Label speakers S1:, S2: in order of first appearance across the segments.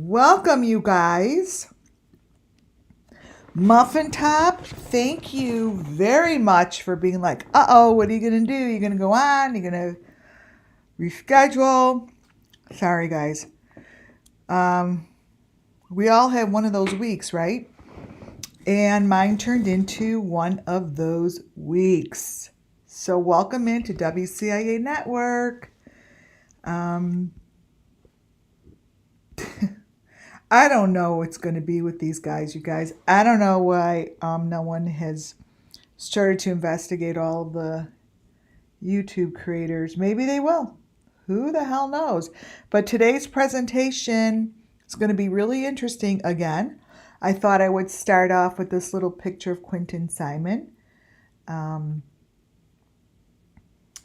S1: Welcome, you guys. Muffin Top, thank you very much for being like, uh-oh, what are you going to do? You're going to go on? You're going to reschedule? Sorry, guys. We all had one of those weeks, right? And mine turned into one of those weeks. So welcome into WCIA Network. I don't know what's going to be with these guys, you guys. I don't know why no one has started to investigate all the YouTube creators. Maybe they will. Who the hell knows? But today's presentation is going to be really interesting again. I thought I would start off with this little picture of Quentin Simon.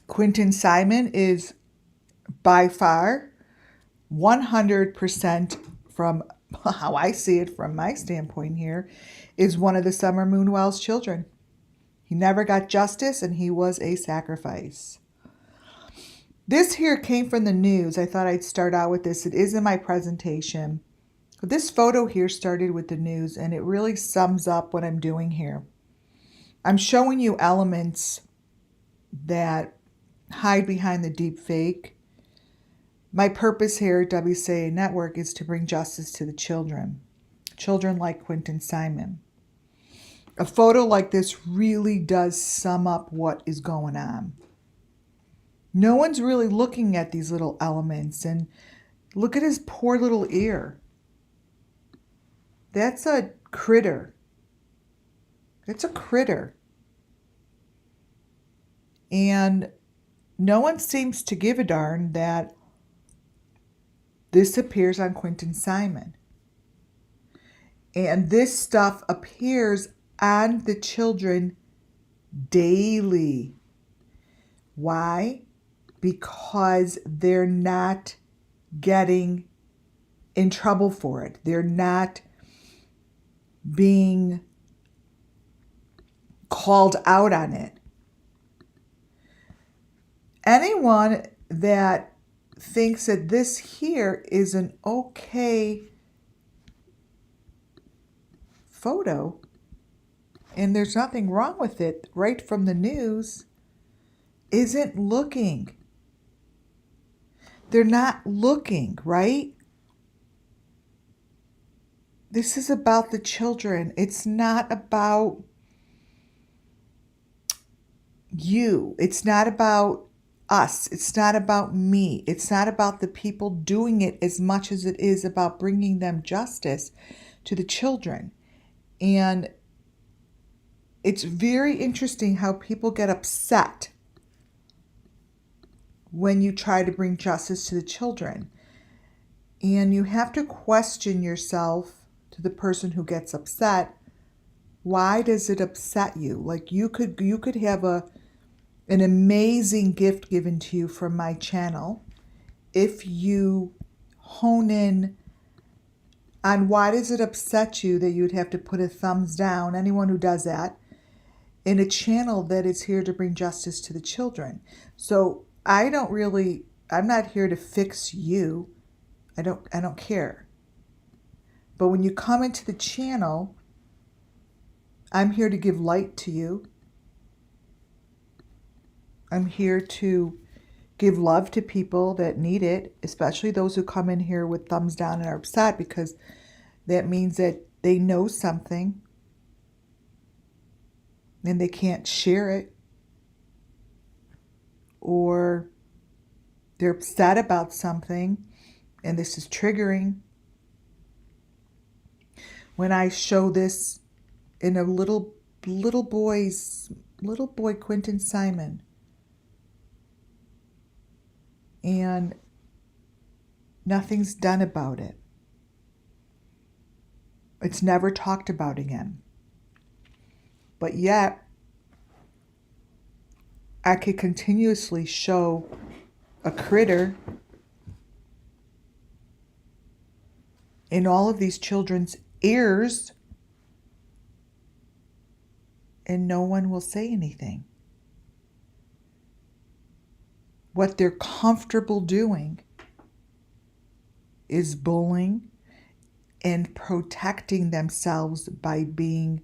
S1: Quentin Simon is by far 100% from how I see it from my standpoint here, is one of the Summer Moonwell's children. He never got justice and he was a sacrifice. This here came from the news. I thought I'd start out with this. It is in my presentation. But this photo here started with the news and it really sums up what I'm doing here. I'm showing you elements that hide behind the deep fake. My purpose here at WCA Network is to bring justice to the children like Quentin Simon. A photo like this really does sum up what is going on. No one's really looking at these little elements, and look at his poor little ear. That's a critter. It's a critter. And no one seems to give a darn that this appears on Quentin Simon. And this stuff appears on the children daily. Why? Because they're not getting in trouble for it. They're not being called out on it. Anyone that thinks that this here is an okay photo and there's nothing wrong with it right from the news isn't looking. They're not looking, right? This is about the children. It's not about you. It's not about us. It's not about me. It's not about the people doing it as much as it is about bringing them justice to the children. And it's very interesting how people get upset when you try to bring justice to the children. And you have to question yourself, to the person who gets upset, why does it upset you? Like you could have an amazing gift given to you from my channel if you hone in on why does it upset you that you'd have to put a thumbs down, anyone who does that, in a channel that is here to bring justice to the children. So I'm not here to fix you. I don't care. But when you come into the channel, I'm here to give light to you. I'm here to give love to people that need it, especially those who come in here with thumbs down and are upset, because that means that they know something and they can't share it, or they're upset about something and this is triggering. When I show this in a little boy, Quentin Simon, and nothing's done about it. It's never talked about again. But yet, I could continuously show a critter in all of these children's ears, and no one will say anything. What they're comfortable doing is bullying and protecting themselves by being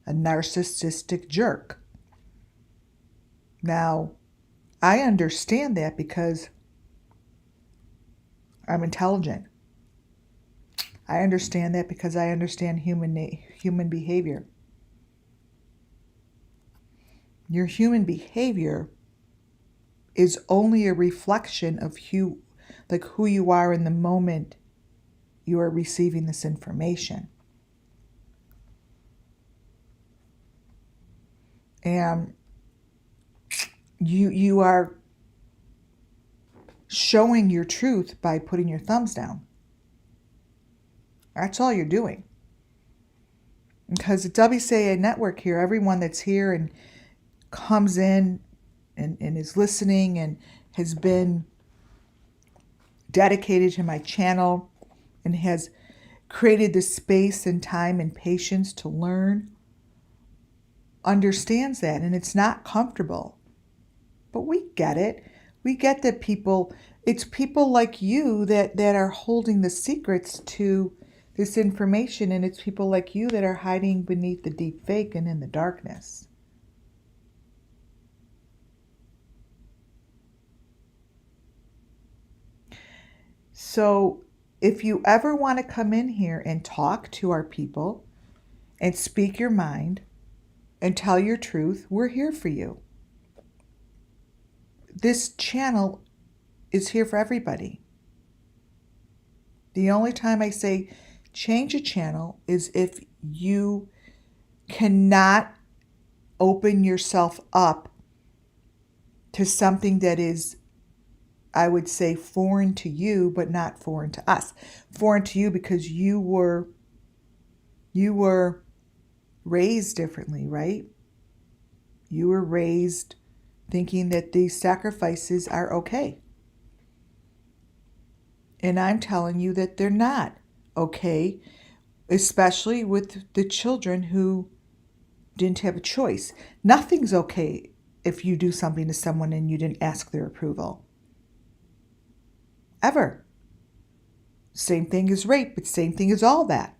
S1: a narcissistic jerk. Now, I understand that because I'm intelligent. I understand that because I understand human behavior. Your human behavior is only a reflection of who you are in the moment you are receiving this information. And you are showing your truth by putting your thumbs down. That's all you're doing. Because at WCA Network here, everyone that's here and comes in and is listening and has been dedicated to my channel and has created the space and time and patience to learn, understands that. And it's not comfortable. But we get it. We get that it's people like you that are holding the secrets to this information, and it's people like you that are hiding beneath the deep fake and in the darkness. So if you ever want to come in here and talk to our people and speak your mind and tell your truth, we're here for you. This channel is here for everybody. The only time I say change a channel is if you cannot open yourself up to something that is, I would say, foreign to you, but not foreign to us. Foreign to you because you were raised differently, right? You were raised thinking that these sacrifices are okay. And I'm telling you that they're not okay, especially with the children who didn't have a choice. Nothing's okay if you do something to someone and you didn't ask their approval. Ever. Same thing as rape, but same thing as all that.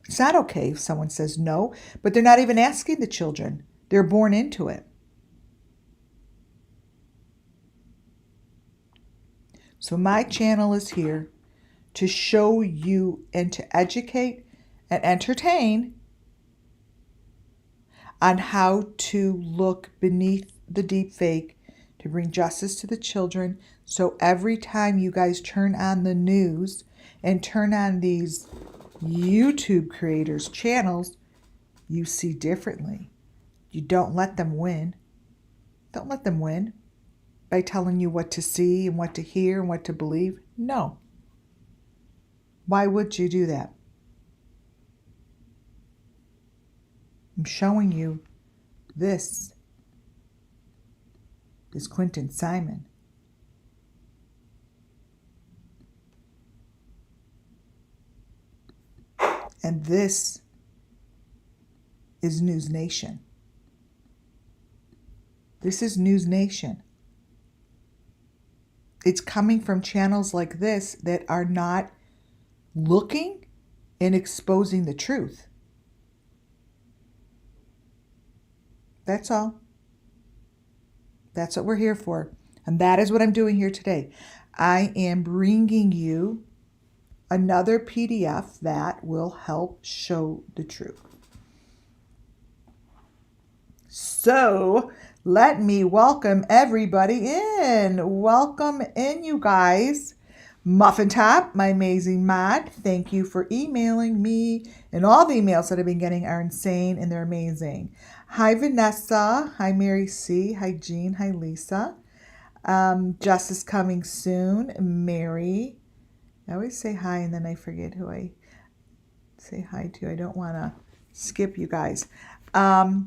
S1: It's not okay if someone says no, but they're not even asking the children. They're born into it. So my channel is here to show you and to educate and entertain on how to look beneath the deepfake to bring justice to the children. So every time you guys turn on the news and turn on these YouTube creators' channels, you see differently. You don't let them win. Don't let them win by telling you what to see and what to hear and what to believe. No. Why would you do that? I'm showing you this is Quentin Simon. And this is News Nation. This is News Nation. It's coming from channels like this that are not looking and exposing the truth. That's all. That's what we're here for. And that is what I'm doing here today. I am bringing you another PDF that will help show the truth. So let me welcome everybody in. Welcome in, you guys. Muffin Top, my amazing mod, thank you for emailing me. And all the emails that I've been getting are insane and they're amazing. Hi, Vanessa. Hi, Mary C. Hi, Jean. Hi, Lisa. Justice coming soon. Mary. I always say hi and then I forget who I say hi to. I don't want to skip you guys. I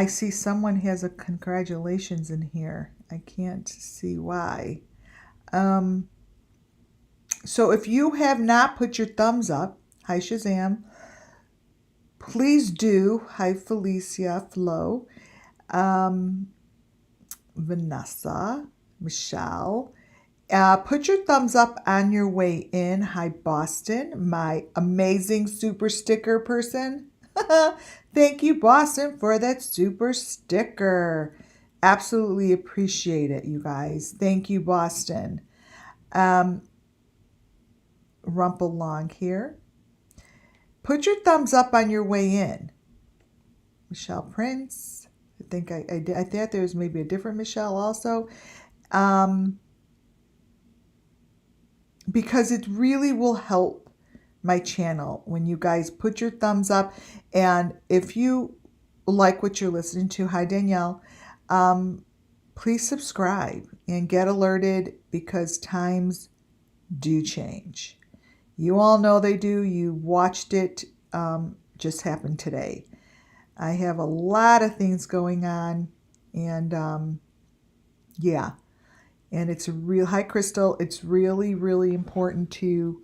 S1: see someone has a congratulations in here. I can't see why. So if you have not put your thumbs up, hi Shazam, please do. Hi Felicia, Flo, Vanessa, Michelle. Put your thumbs up on your way in. Hi Boston, my amazing super sticker person. Thank you, Boston, for that super sticker. Absolutely appreciate it, you guys. Thank you, Boston. Rumple Long here. Put your thumbs up on your way in. Michelle Prince. I think I thought there was maybe a different Michelle also. Because it really will help my channel when you guys put your thumbs up. And if you like what you're listening to, hi Danielle, please subscribe and get alerted because times do change. You all know they do. You watched it just happened today. I have a lot of things going on and yeah. And it's a real, hi Crystal, it's really, really important to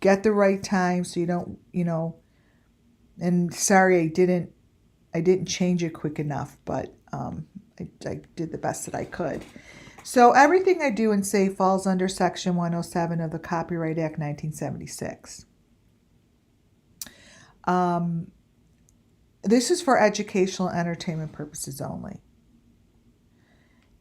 S1: get the right time so you don't, and sorry I didn't change it quick enough, but I did the best that I could. So everything I do and say falls under Section 107 of the Copyright Act 1976. This is for educational and entertainment purposes only.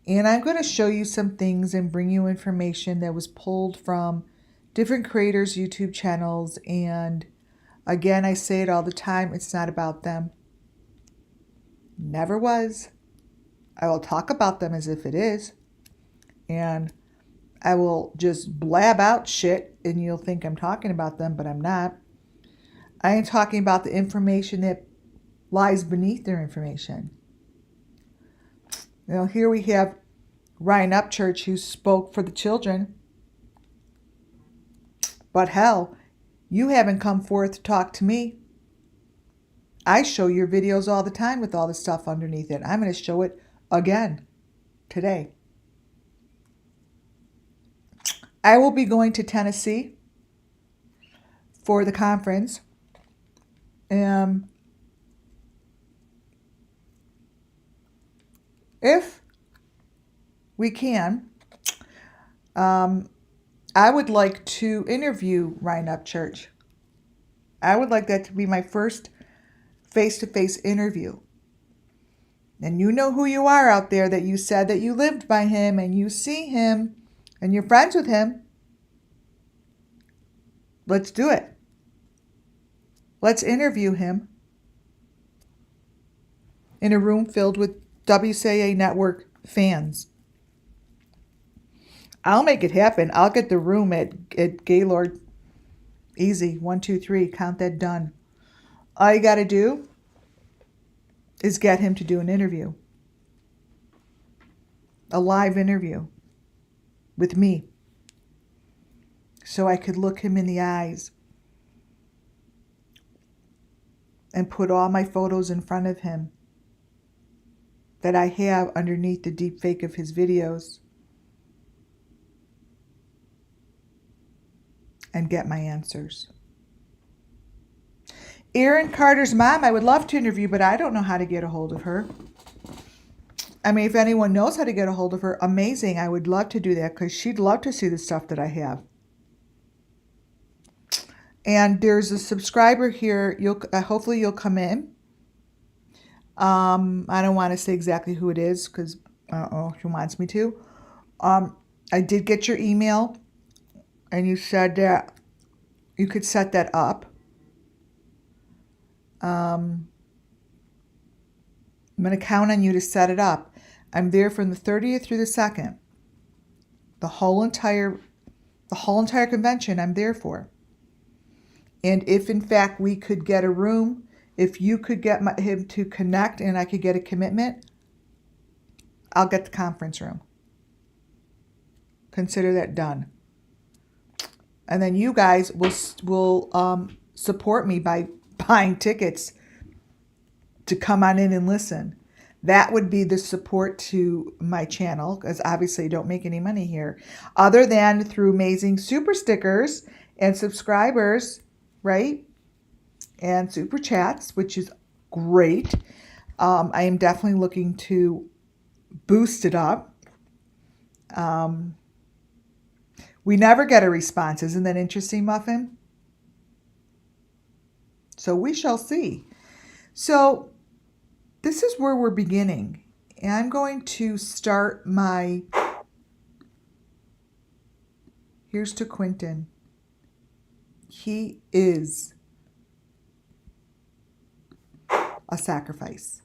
S1: And I'm going to show you some things and bring you information that was pulled from different creators' YouTube channels. And again, I say it all the time, it's not about them. Never was. I will talk about them as if it is. And I will just blab out shit and you'll think I'm talking about them, but I'm not. I am talking about the information that lies beneath their information. Here we have Ryan Upchurch who spoke for the children. But hell, you haven't come forth to talk to me. I show your videos all the time with all the stuff underneath it. I'm going to show it again today. I will be going to Tennessee for the conference. if we can, I would like to interview Ryan Upchurch. I would like that to be my first face-to-face interview. And you know who you are out there, that you said that you lived by him and you see him and you're friends with him. Let's do it. Let's interview him in a room filled with WCA Network fans. I'll make it happen. I'll get the room at Gaylord. Easy. 1, 2, 3. Count that done. All you got to do is get him to do an interview. A live interview with me. So I could look him in the eyes and put all my photos in front of him that I have underneath the deepfake of his videos and get my answers. Aaron Carter's mom, I would love to interview, but I don't know how to get a hold of her. I mean, if anyone knows how to get a hold of her, amazing. I would love to do that because she'd love to see the stuff that I have. And there's a subscriber here. Hopefully you'll come in. I don't want to say exactly who it is because I don't know if she wants me to. I did get your email, and you said that you could set that up. I'm going to count on you to set it up. I'm there from the 30th through the 2nd. The whole entire convention I'm there for. And if in fact we could get a room, if you could get him to connect and I could get a commitment, I'll get the conference room. Consider that done. And then you guys will support me by buying tickets to come on in and listen. That would be the support to my channel, because obviously I don't make any money here other than through amazing super stickers and subscribers, right? And super chats, which is great. I am definitely looking to boost it up. We never get a response. Isn't that interesting, Muffin? So we shall see. So this is where we're beginning. And I'm going to start my... Here's to Quentin. He is a sacrifice.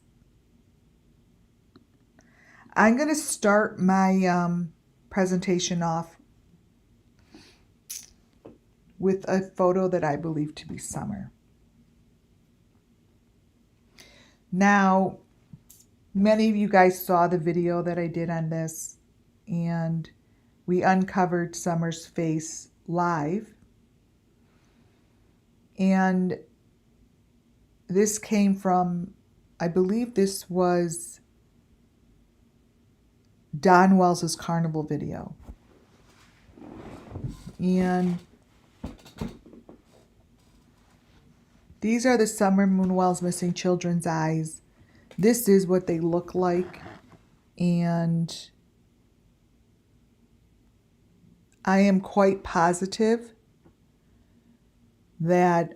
S1: I'm going to start my presentation off with a photo that I believe to be Summer. Now, many of you guys saw the video that I did on this, and we uncovered Summer's face live. And this came from, I believe this was Don Wells's carnival video. And these are the Summer Moonwell's Missing Children's eyes. This is what they look like. And I am quite positive that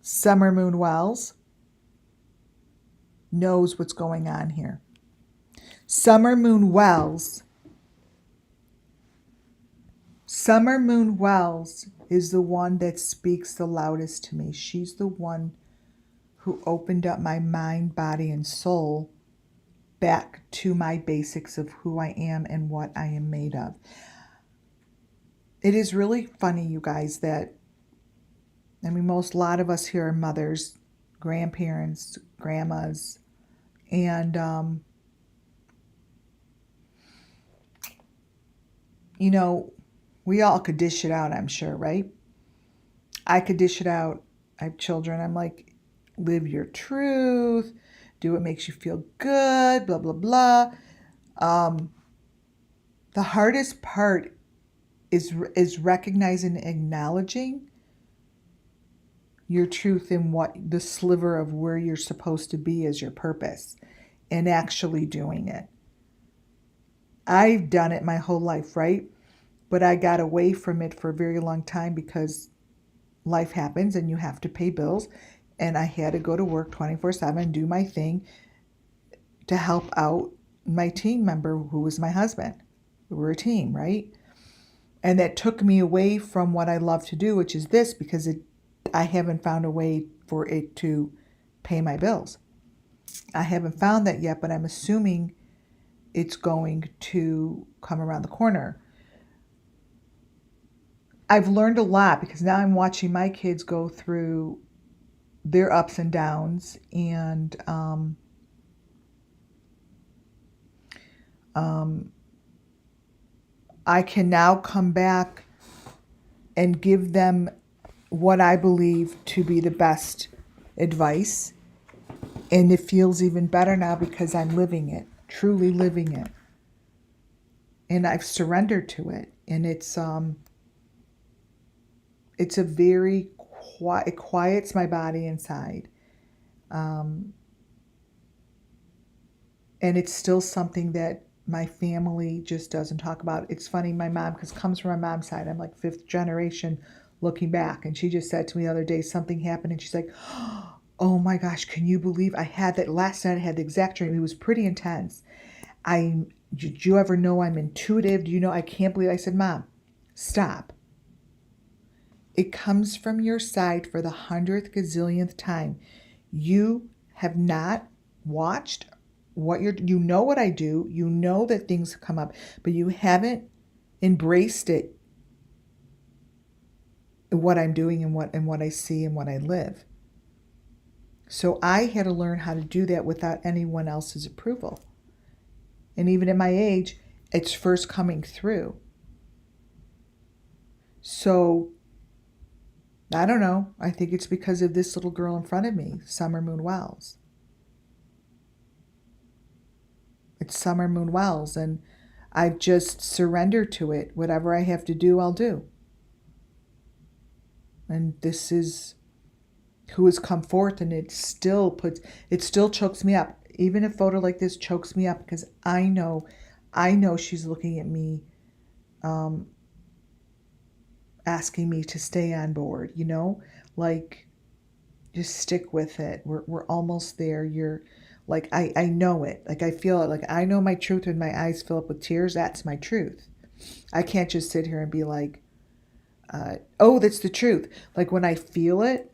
S1: Summer Moonwells knows what's going on here. Summer Moonwells is the one that speaks the loudest to me. She's the one who opened up my mind, body, and soul back to my basics of who I am and what I am made of. It is really funny, you guys, that, I mean, a lot of us here are mothers, grandparents, grandmas, and, you know, we all could dish it out, I'm sure, right? I could dish it out. I have children. I'm like, live your truth, do what makes you feel good, blah, blah, blah. The hardest part is recognizing and acknowledging your truth and what the sliver of where you're supposed to be is your purpose. and actually doing it. I've done it my whole life, right? But I got away from it for a very long time because life happens and you have to pay bills. And I had to go to work 24/7, do my thing to help out my team member who was my husband. We were a team, right? And that took me away from what I love to do, which is this, because I haven't found a way for it to pay my bills. I haven't found that yet, but I'm assuming it's going to come around the corner. I've learned a lot because now I'm watching my kids go through their ups and downs, and I can now come back and give them what I believe to be the best advice. And it feels even better now because I'm living it, truly living it. And I've surrendered to it. And it's a very quiet, it quiets my body inside. And it's still something that my family just doesn't talk about. It's funny, my mom, because it comes from my mom's side, I'm like fifth generation looking back. And she just said to me the other day, something happened. And she's like, oh my gosh, can you believe I had that last night? I had the exact dream. It was pretty intense. Did you ever know I'm intuitive? Do you know? I can't believe. I said, Mom, stop. It comes from your side for the 100th gazillionth time. You have not watched you know what I do. You know that things come up, but you haven't embraced it, what I'm doing and what I see and what I live. So I had to learn how to do that without anyone else's approval. And even at my age, it's first coming through. So I don't know. I think it's because of this little girl in front of me, Summer Moon Wells. It's Summer Moon Wells, and I've just surrendered to it. Whatever I have to do, I'll do. And this is who has come forth, and it still chokes me up. Even a photo like this chokes me up because I know she's looking at me, asking me to stay on board, like, just stick with it. We're almost there. You're like, I know it. Like, I feel it. Like, I know my truth when my eyes fill up with tears. That's my truth. I can't just sit here and be like, oh, that's the truth. Like, when I feel it,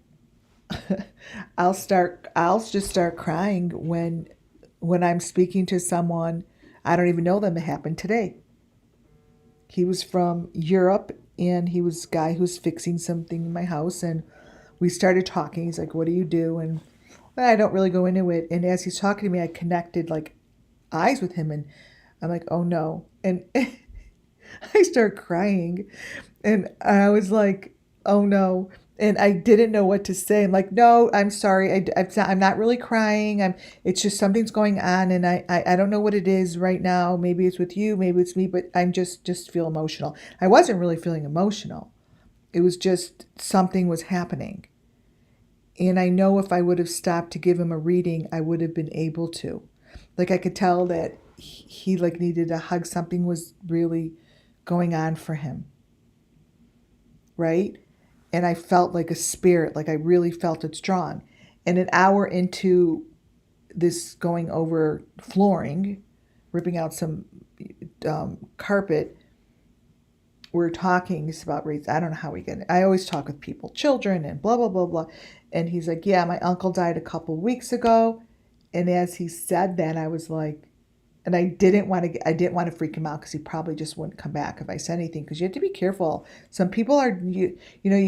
S1: I'll just start crying when I'm speaking to someone. I don't even know them. It happened today. He was from Europe, and he was a guy who's fixing something in my house, and we started talking. He's like, what do you do? And I don't really go into it. And as he's talking to me, I connected like eyes with him, and I'm like, oh no. And I start crying, and I was like, oh no. And I didn't know what to say. I'm like, no, I'm sorry. I'm not really crying. It's just something's going on, and I don't know what it is right now. Maybe it's with you, maybe it's me, but I'm just feel emotional. I wasn't really feeling emotional. It was just something was happening. And I know if I would have stopped to give him a reading, I would have been able to. Like, I could tell that he like needed a hug. Something was really going on for him. Right? And I felt like a spirit, like I really felt it strong. And an hour into this going over flooring, ripping out some carpet, we're talking about race. I don't know how we get it. I always talk with people, children and blah, blah, blah, blah. And he's like, yeah, my uncle died a couple weeks ago. And as he said that, I was like, and I didn't want to freak him out because he probably just wouldn't come back if I said anything, because you have to be careful. Some people are, you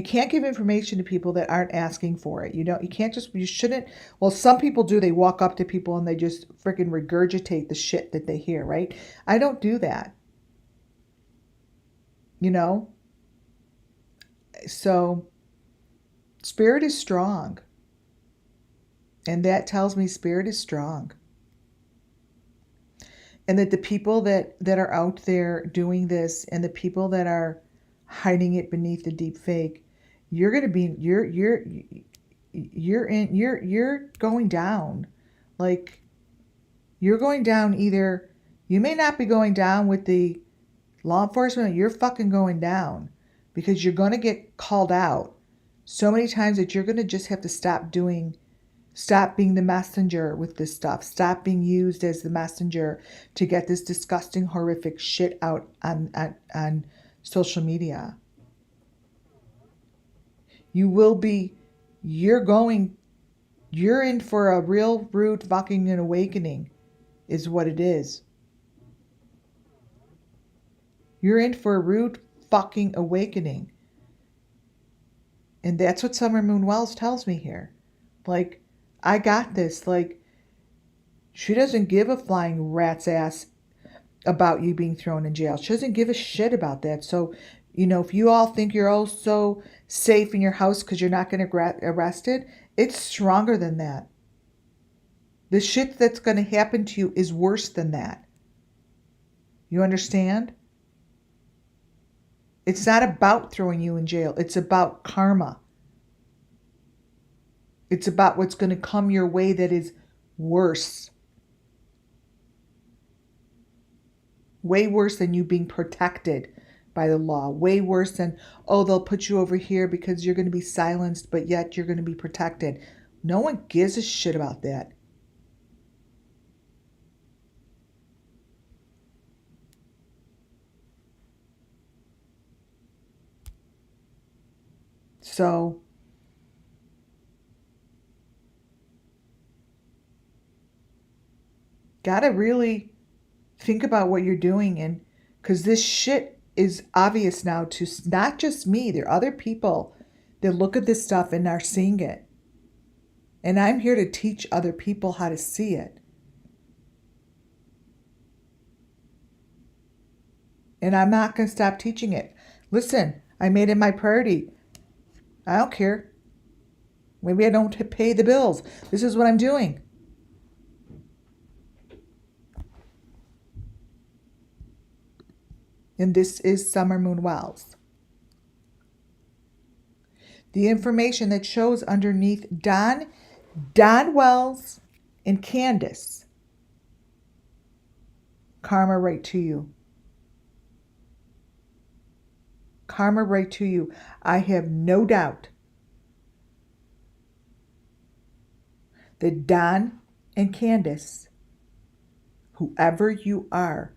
S1: can't give information to people that aren't asking for it. You shouldn't. Well, some people do. They walk up to people and they just freaking regurgitate the shit that they hear, right? I don't do that. So spirit is strong. And that tells me spirit is strong. And that the people that are out there doing this, and the people that are hiding it beneath the deep fake, you're going down. Like, You're going down either, you may not be going down with the law enforcement, you're fucking going down because you're going to get called out so many times that you're going to just have to stop being the messenger with this stuff. Stop being used as the messenger to get this disgusting, horrific shit out on social media. You're in for a real rude fucking awakening is what it is. You're in for a rude fucking awakening. And that's what Summer Moon Wells tells me here. Like, I got this. Like, she doesn't give a flying rat's ass about you being thrown in jail. She doesn't give a shit about that. So, if you all think you're all so safe in your house because you're not going to get arrested, it's stronger than that. The shit that's going to happen to you is worse than that. You understand? It's not about throwing you in jail. It's about karma. It's about what's going to come your way that is worse. Way worse than you being protected by the law. Way worse than, they'll put you over here because you're going to be silenced, but yet you're going to be protected. No one gives a shit about that. So, gotta really think about what you're doing, and because this shit is obvious now to not just me. There are other people that look at this stuff and are seeing it. And I'm here to teach other people how to see it. And I'm not going to stop teaching it. Listen, I made it my priority. I don't care. Maybe I don't pay the bills. This is what I'm doing. And this is Summer Moon Wells. The information that shows underneath Don Wells, and Candace. Karma right to you. Karma right to you. I have no doubt that Don and Candace, whoever you are,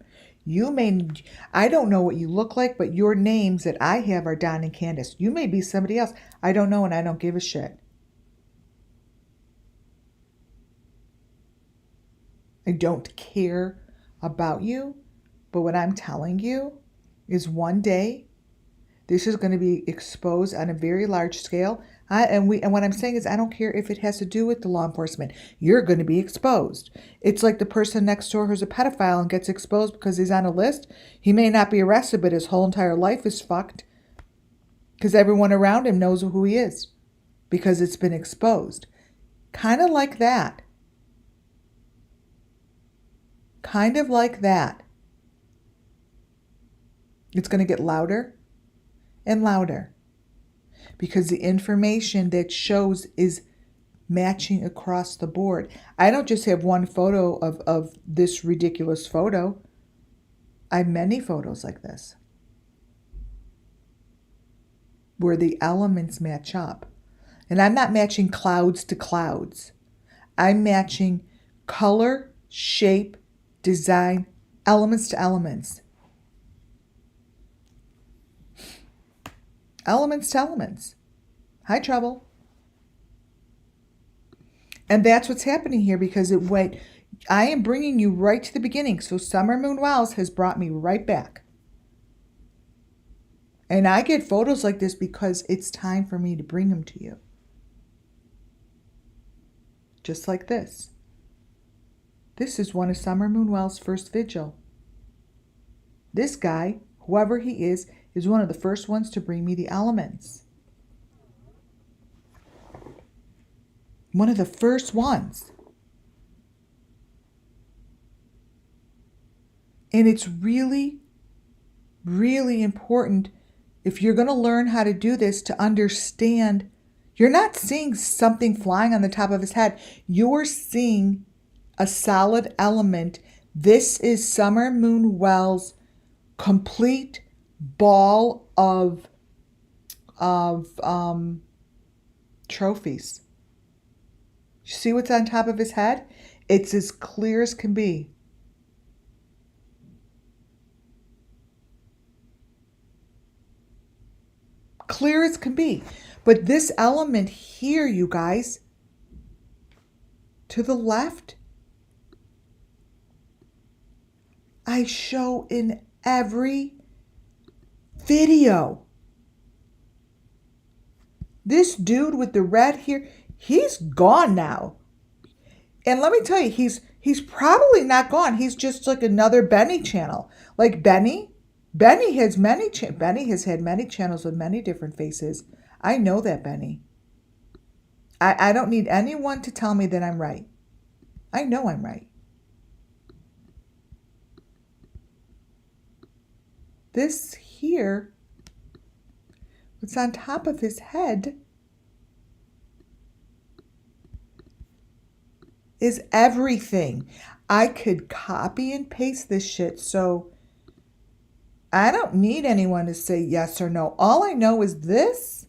S1: I don't know what you look like, but your names that I have are Don and Candace. You may be somebody else. I don't know, and I don't give a shit. I don't care about you, but what I'm telling you is one day this is going to be exposed on a very large scale. And what I'm saying is I don't care if it has to do with the law enforcement. You're going to be exposed. It's like the person next door who's a pedophile and gets exposed because he's on a list. He may not be arrested, but his whole entire life is fucked because everyone around him knows who he is because it's been exposed. Kind of like that. Kind of like that. It's going to get louder and louder because the information that shows is matching across the board. I don't just have one photo of this ridiculous photo. I have many photos like this where the elements match up. And I'm not matching clouds to clouds. I'm matching color, shape, design, elements to elements. Elements to elements. Hi, trouble. And that's what's happening here because I am bringing you right to the beginning. So Summer Moon Wells has brought me right back. And I get photos like this because it's time for me to bring them to you. Just like this. This is one of Summer Moon Wells' first vigil. This guy, whoever he is one of the first ones to bring me the elements. One of the first ones. And it's really, really important if you're going to learn how to do this to understand. You're not seeing something flying on the top of his head. You're seeing a solid element. This is Summer Moon Wells' complete ball of trophies. You see what's on top of his head? It's as clear as can be. Clear as can be. But this element here, you guys, to the left, I show in every video. This dude with the red here, he's gone now. And let me tell you, he's probably not gone. He's just like another Benny channel. Like Benny has Benny has had many channels with many different faces. I know that, Benny. I don't need anyone to tell me that I'm right. I know I'm right. This here, what's on top of his head, is everything. I could copy and paste this shit, so I don't need anyone to say yes or no. All I know is this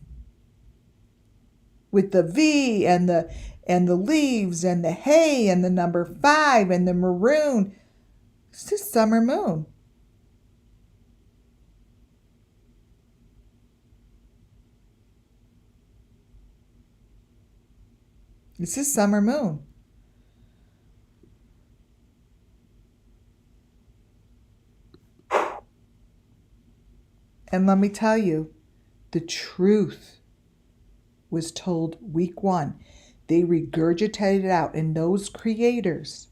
S1: with the V and the leaves and the hay and the number 5 and the maroon. It's just summer moon. This is summer moon. And let me tell you, the truth was told week 1. They regurgitated it out. And those creators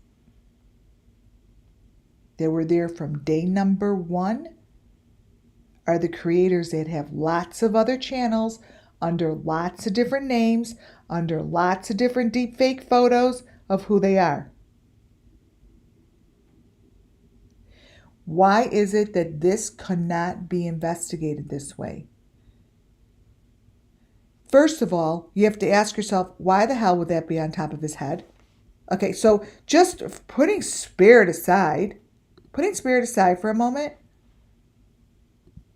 S1: that were there from day number 1 are the creators that have lots of other channels under lots of different names, under lots of different deepfake photos of who they are. Why is it that this cannot be investigated this way? First of all, you have to ask yourself, why the hell would that be on top of his head? Okay, so just putting spirit aside for a moment,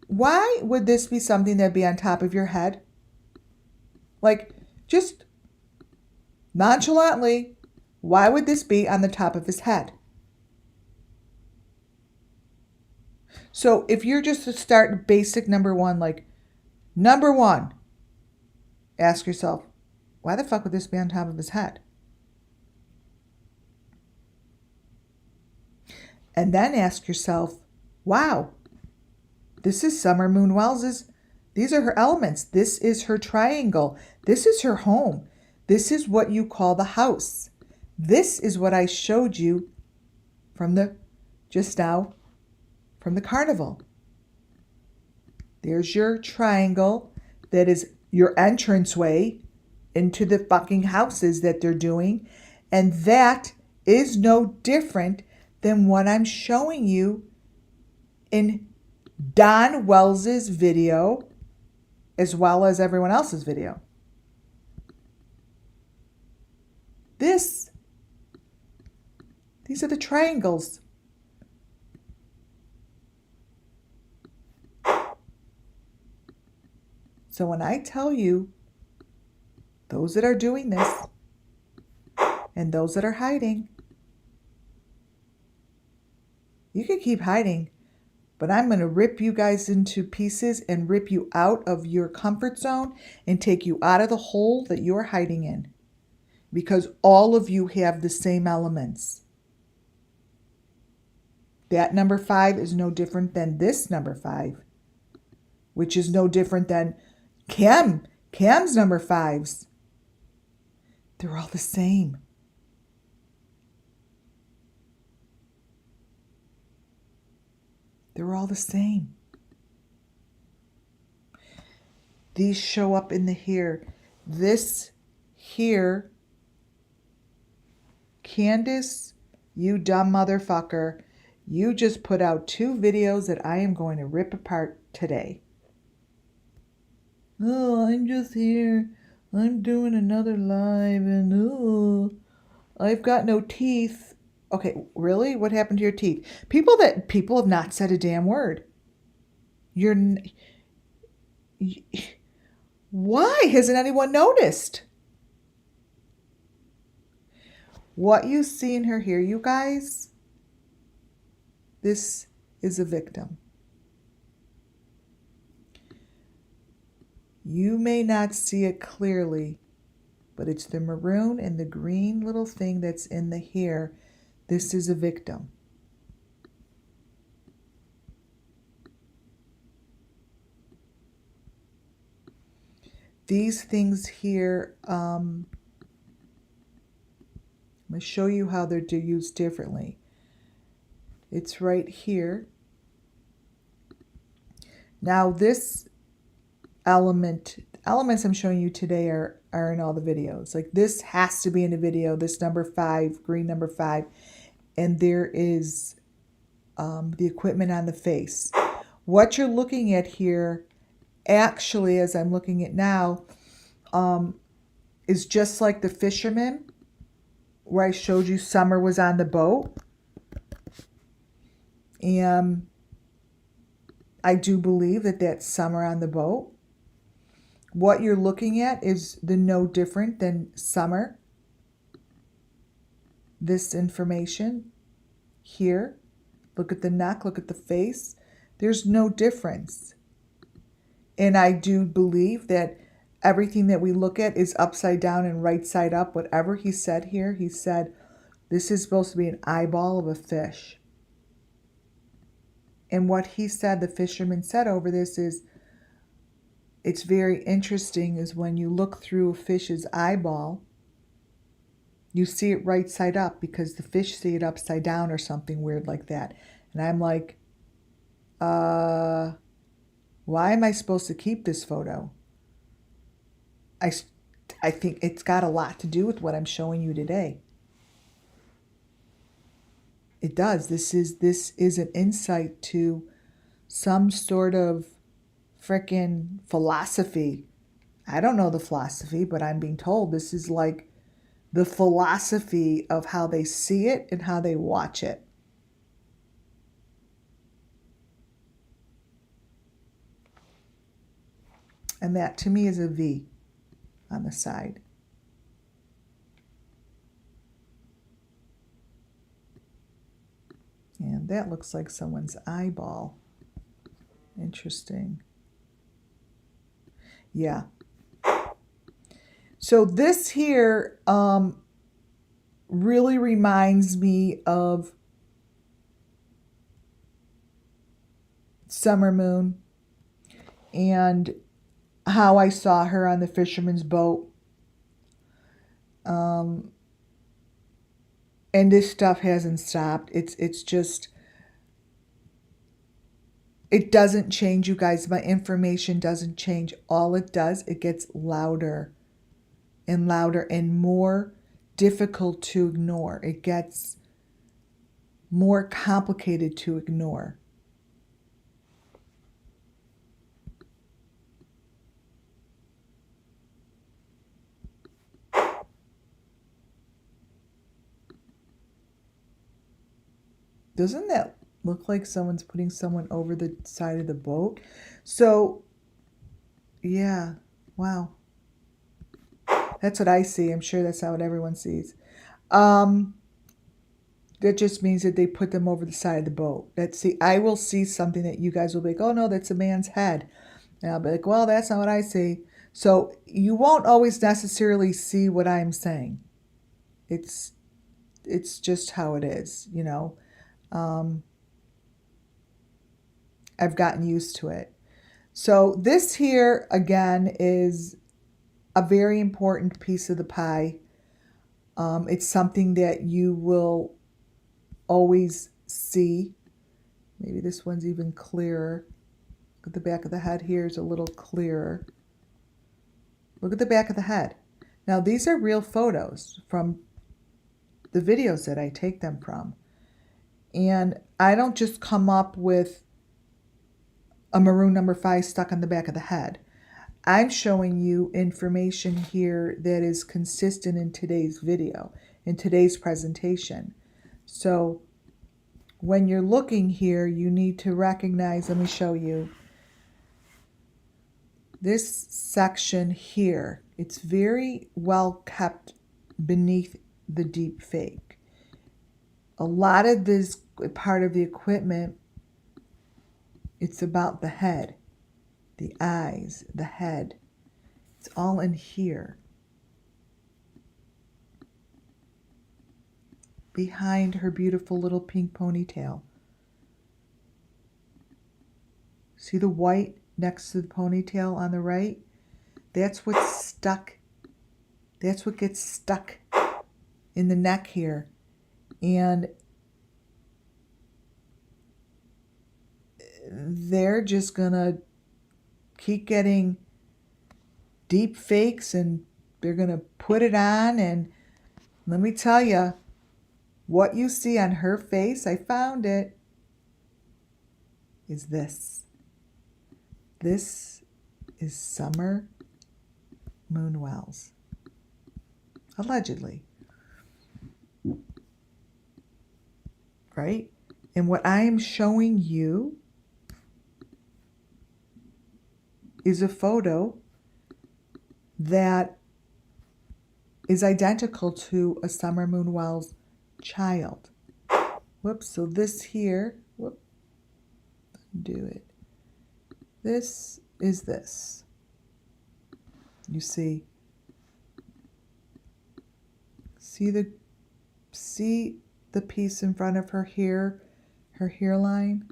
S1: why would this be something that'd be on top of your head? Like, just nonchalantly, why would this be on the top of his head? So if you're just to start basic number 1, like number 1, ask yourself, why the fuck would this be on top of his head? And then ask yourself, wow, this is Summer Moon Wells's, these are her elements. This is her triangle. This is her home. This is what you call the house. This is what I showed you just now from the carnival. There's your triangle that is your entranceway into the fucking houses that they're doing. And that is no different than what I'm showing you in Don Wells's video, as well as everyone else's video. These are the triangles. So when I tell you, those that are doing this and those that are hiding, you can keep hiding, but I'm going to rip you guys into pieces and rip you out of your comfort zone and take you out of the hole that you're hiding in, because all of you have the same elements. That number 5 is no different than this number 5, which is no different than Cam's number 5s. They're all the same. They're all the same. These show up in the here. This here, Candace, you dumb motherfucker, you just put out 2 videos that I am going to rip apart today. Oh, I'm just here. I'm doing another live and I've got no teeth. Okay, really? What happened to your teeth? People have not said a damn word. You're why hasn't anyone noticed? What you see in her here, you guys, this is a victim. You may not see it clearly, but it's the maroon and the green little thing that's in the hair. This is a victim. These things here, I'm going to show you how they're used differently. It's right here. Now this elements I'm showing you today are in all the videos. Like this has to be in a video, this number 5, green number 5. And there is the equipment on the face. What you're looking at here, actually, as I'm looking at now, is just like the fisherman, where I showed you Summer was on the boat. And I do believe that that's Summer on the boat. What you're looking at is no different than Summer. This information here. Look at the neck, look at the face. There's no difference. And I do believe that everything that we look at is upside down and right side up. Whatever he said here, he said, this is supposed to be an eyeball of a fish. And what he said, the fisherman said over this is, it's very interesting is when you look through a fish's eyeball, you see it right side up because the fish see it upside down or something weird like that. And I'm like, why am I supposed to keep this photo? I think it's got a lot to do with what I'm showing you today. It does. This is an insight to some sort of frickin' philosophy. I don't know the philosophy, but I'm being told this is like the philosophy of how they see it and how they watch it. And that to me is a V on the side. And that looks like someone's eyeball. Interesting. Yeah. So this here really reminds me of Summer Moon and how I saw her on the fisherman's boat. And this stuff hasn't stopped. It's just, it doesn't change, you guys. My information doesn't change. All it does, it gets louder and louder and more difficult to ignore. It gets more complicated to ignore. Doesn't that look like someone's putting someone over the side of the boat? So, yeah, wow. That's what I see. I'm sure that's not what everyone sees. That just means that they put them over the side of the boat. I will see something that you guys will be like, oh no, that's a man's head. And I'll be like, well, that's not what I see. So you won't always necessarily see what I'm saying. It's just how it is, you know. I've gotten used to it. So this here, again, is a very important piece of the pie. It's something that you will always see. Maybe this one's even clearer. Look at the back of the head here is a little clearer. Look at the back of the head. Now, these are real photos from the videos that I take them from. And I don't just come up with a maroon number 5 stuck on the back of the head. I'm showing you information here that is consistent in today's video. in today's presentation. So when you're looking here, you need to recognize, let me show you, this section here, it's very well kept beneath the deep fake. A lot of this part of the equipment, it's about the head, the eyes, the head. It's all in here. Behind her beautiful little pink ponytail. See the white next to the ponytail on the right? That's what's stuck. That's what gets stuck in the neck here. And they're just gonna keep getting deep fakes, and they're gonna put it on. And let me tell you, what you see on her face, I found it, is this. This is Summer Moonwells, allegedly. Right? And what I am showing you is a photo that is identical to a Summer Moonwells child. Whoops, so this here, do it. This is this. You see the piece in front of her hair, her hairline?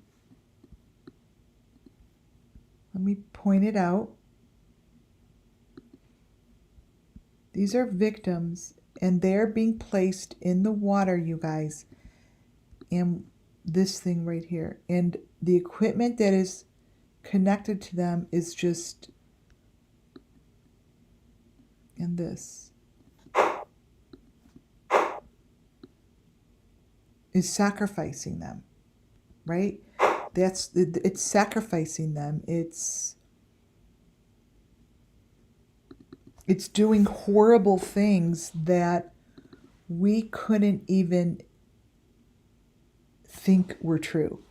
S1: Let me point it out. These are victims, and they're being placed in the water, you guys. And this thing right here. And the equipment that is connected to them is just, and this is sacrificing them, right? It's sacrificing them. It's doing horrible things that we couldn't even think were true.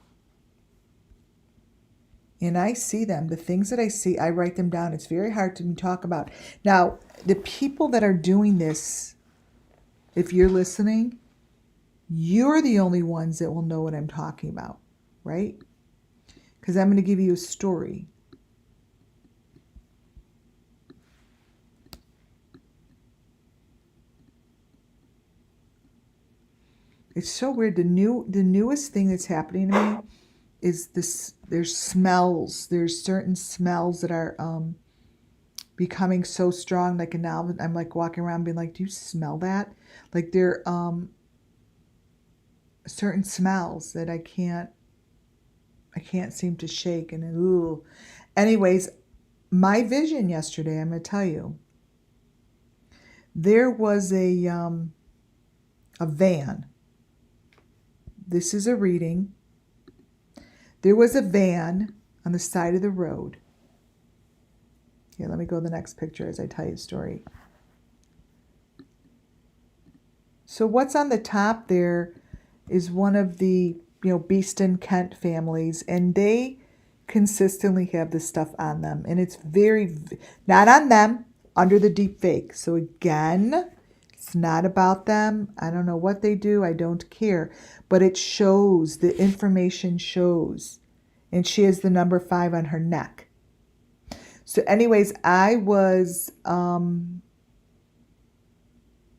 S1: And I see them. The things that I see, I write them down. It's very hard to talk about. Now, the people that are doing this, if you're listening, you're the only ones that will know what I'm talking about, right? Because I'm going to give you a story. It's so weird. The newest thing that's happening to me is this. There's smells. There's certain smells that are becoming so strong. Like, and now I'm like walking around being like, do you smell that? Like, there certain smells that I can't seem to shake. And ooh. Anyways, my vision yesterday, I'm gonna tell you. There was a van. This is a reading. There was a van on the side of the road. Here, let me go to the next picture as I tell you the story. So what's on the top there is one of the, Beeston Kent families, and they consistently have this stuff on them. And it's very, not on them, under the deep fake. So again, it's not about them. I don't know what they do. I don't care. But it shows, the information shows. And she has the number 5 on her neck. So anyways, I was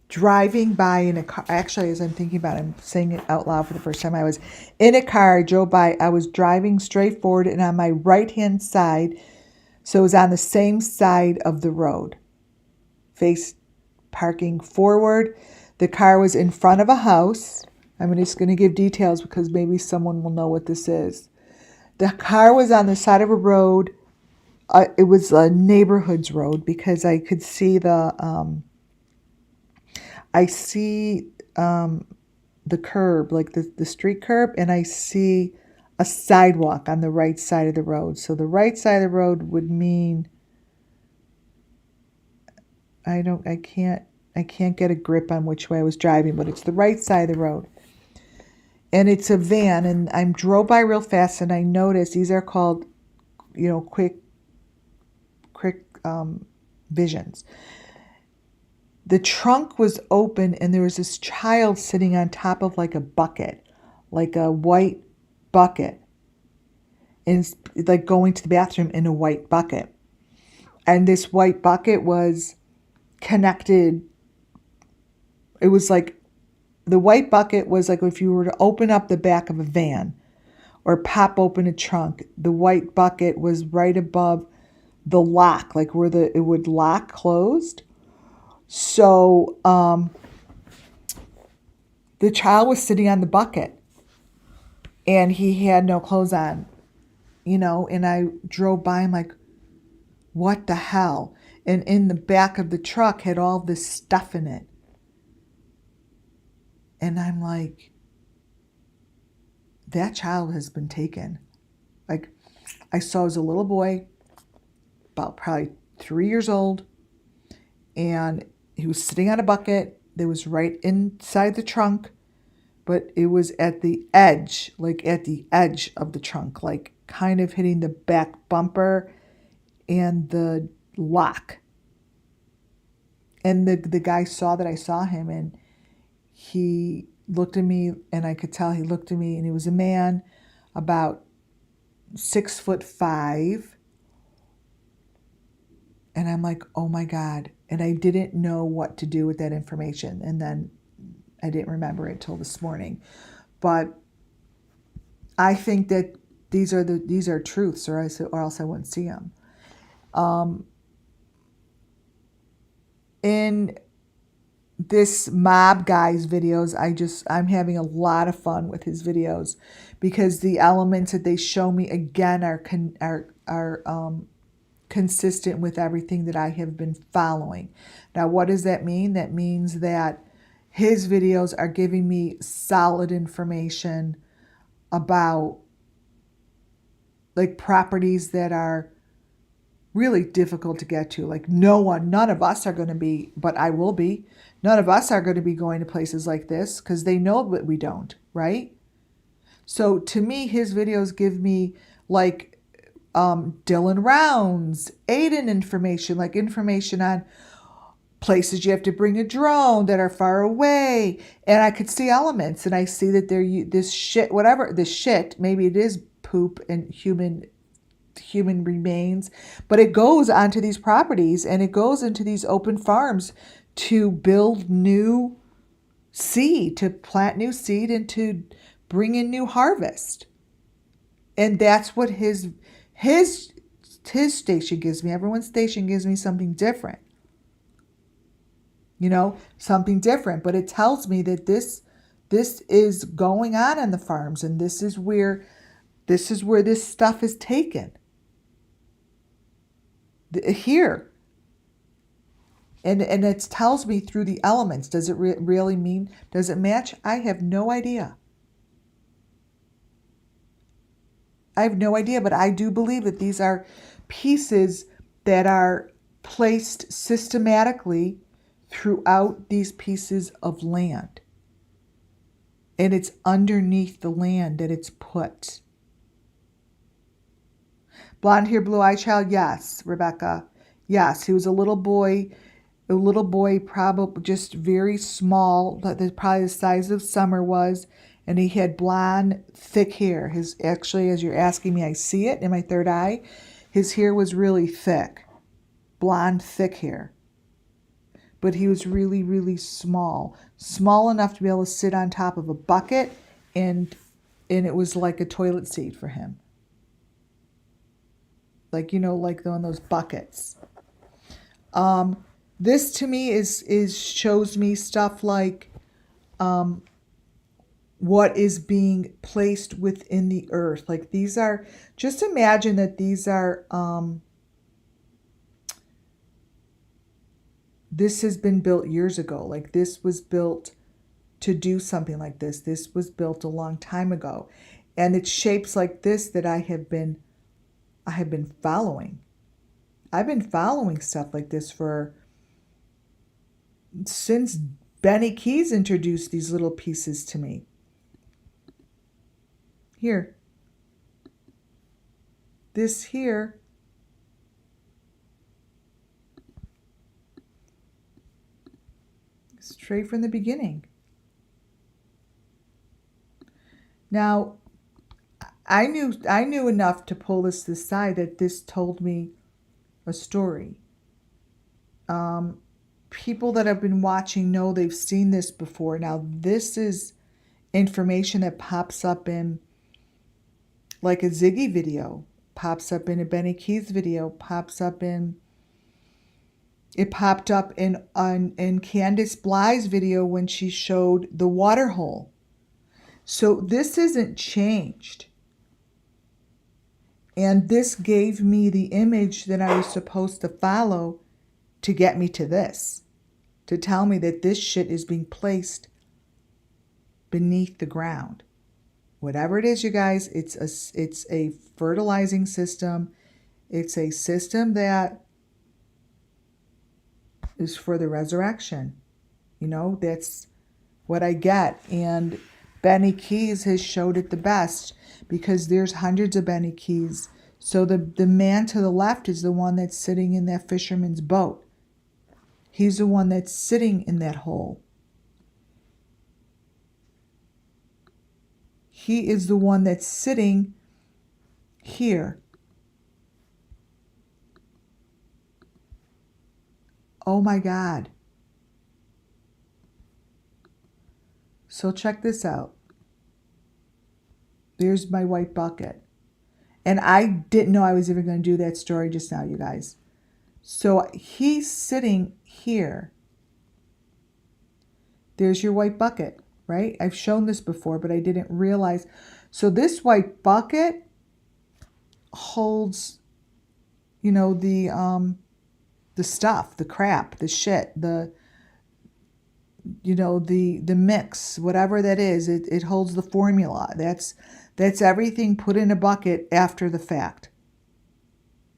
S1: driving by in a car. Actually, as I'm thinking about it, I'm saying it out loud for the first time. I was in a car. I drove by. I was driving straight forward and on my right-hand side. So it was on the same side of the road. Parking forward. The car was in front of a house. I'm just going to give details because maybe someone will know what this is. The car was on the side of a road. It was a neighborhood's road because I could see the curb, like the street curb, and I see a sidewalk on the right side of the road. So the right side of the road would mean I I can't get a grip on which way I was driving, but it's the right side of the road. And it's a van, and I drove by real fast, and I noticed these are called, quick visions. The trunk was open, and there was this child sitting on top of like a bucket, like a white bucket, and like going to the bathroom in a white bucket. And this white bucket was connected. It was like, the white bucket was like if you were to open up the back of a van or pop open a trunk, the white bucket was right above the lock, like where it would lock closed. So the child was sitting on the bucket and he had no clothes on, and I drove by, I'm like, what the hell? And in the back of the truck had all this stuff in it. And I'm like, that child has been taken. Like, I saw as a little boy, about probably 3 years old, and he was sitting on a bucket that was right inside the trunk, but it was at the edge, like at the edge of the trunk, like kind of hitting the back bumper and the lock. And the guy saw that I saw him, and he looked at me, and I could tell he looked at me, and he was a man about 6'5". And I'm like, oh my God. And I didn't know what to do with that information. And then I didn't remember it till this morning. But I think that these are truths, or else I wouldn't see them. In this mob guy's videos, I'm having a lot of fun with his videos because the elements that they show me again are consistent with everything that I have been following. Now, what does that mean? That means that his videos are giving me solid information about like properties that are really difficult to get to. Like none of us are going to be, but I will be. None of us are going to be going to places like this because they know that we don't, right? So to me, his videos give me like Dylan Rounds, Aiden information, like information on places you have to bring a drone that are far away. And I could see elements, and I see that this shit, whatever, this shit, maybe it is poop and human remains, but it goes onto these properties and it goes into these open farms to build new seed, to plant new seed, and to bring in new harvest. And that's what his station gives me. Everyone's station gives me something different. Something different, but it tells me that this is going on the farms, and this is where this stuff is taken. Here. And it tells me through the elements. Does it really mean? Does it match? I have no idea. But I do believe that these are pieces that are placed systematically throughout these pieces of land. And it's underneath the land that it's put. Blonde hair, blue eye child, yes, Rebecca. Yes, he was a little boy, probably just very small, probably the size of Summer was, and he had blonde, thick hair. Actually, as you're asking me, I see it in my third eye. His hair was really thick, blonde, thick hair. But he was really, really small enough to be able to sit on top of a bucket, and it was like a toilet seat for him. Like, like on those buckets. This to me shows me stuff like what is being placed within the earth. Like these are, just imagine that these are, this has been built years ago. Like this was built to do something like this. This was built a long time ago. And it's shapes like this that I have been following. I've been following stuff like this for since Benny Keys introduced these little pieces to me. Here. This here straight from the beginning. Now, I knew enough to pull this to the side that this told me a story. People that have been watching know they've seen this before. Now, this is information that pops up in like a Ziggy video, pops up in a Benny Keys video, it popped up in Candace Bly's video when she showed the water hole. So this isn't changed. And this gave me the image that I was supposed to follow to get me to this, to tell me that this shit is being placed beneath the ground. Whatever it is, you guys, it's a fertilizing system. It's a system that is for the resurrection. You know, that's what I get. And Benny Keys has showed it the best because there's hundreds of Benny Keys. So the man to the left is the one that's sitting in that fisherman's boat. He's the one that's sitting in that hole. He is the one that's sitting here. Oh my God. So check this out. There's my white bucket. And I didn't know I was even going to do that story just now, you guys. So he's sitting here. There's your white bucket, right? I've shown this before, but I didn't realize. So this white bucket holds, you know, the stuff, the crap, the shit, the mix, whatever that is. It holds the formula. That's everything put in a bucket after the fact.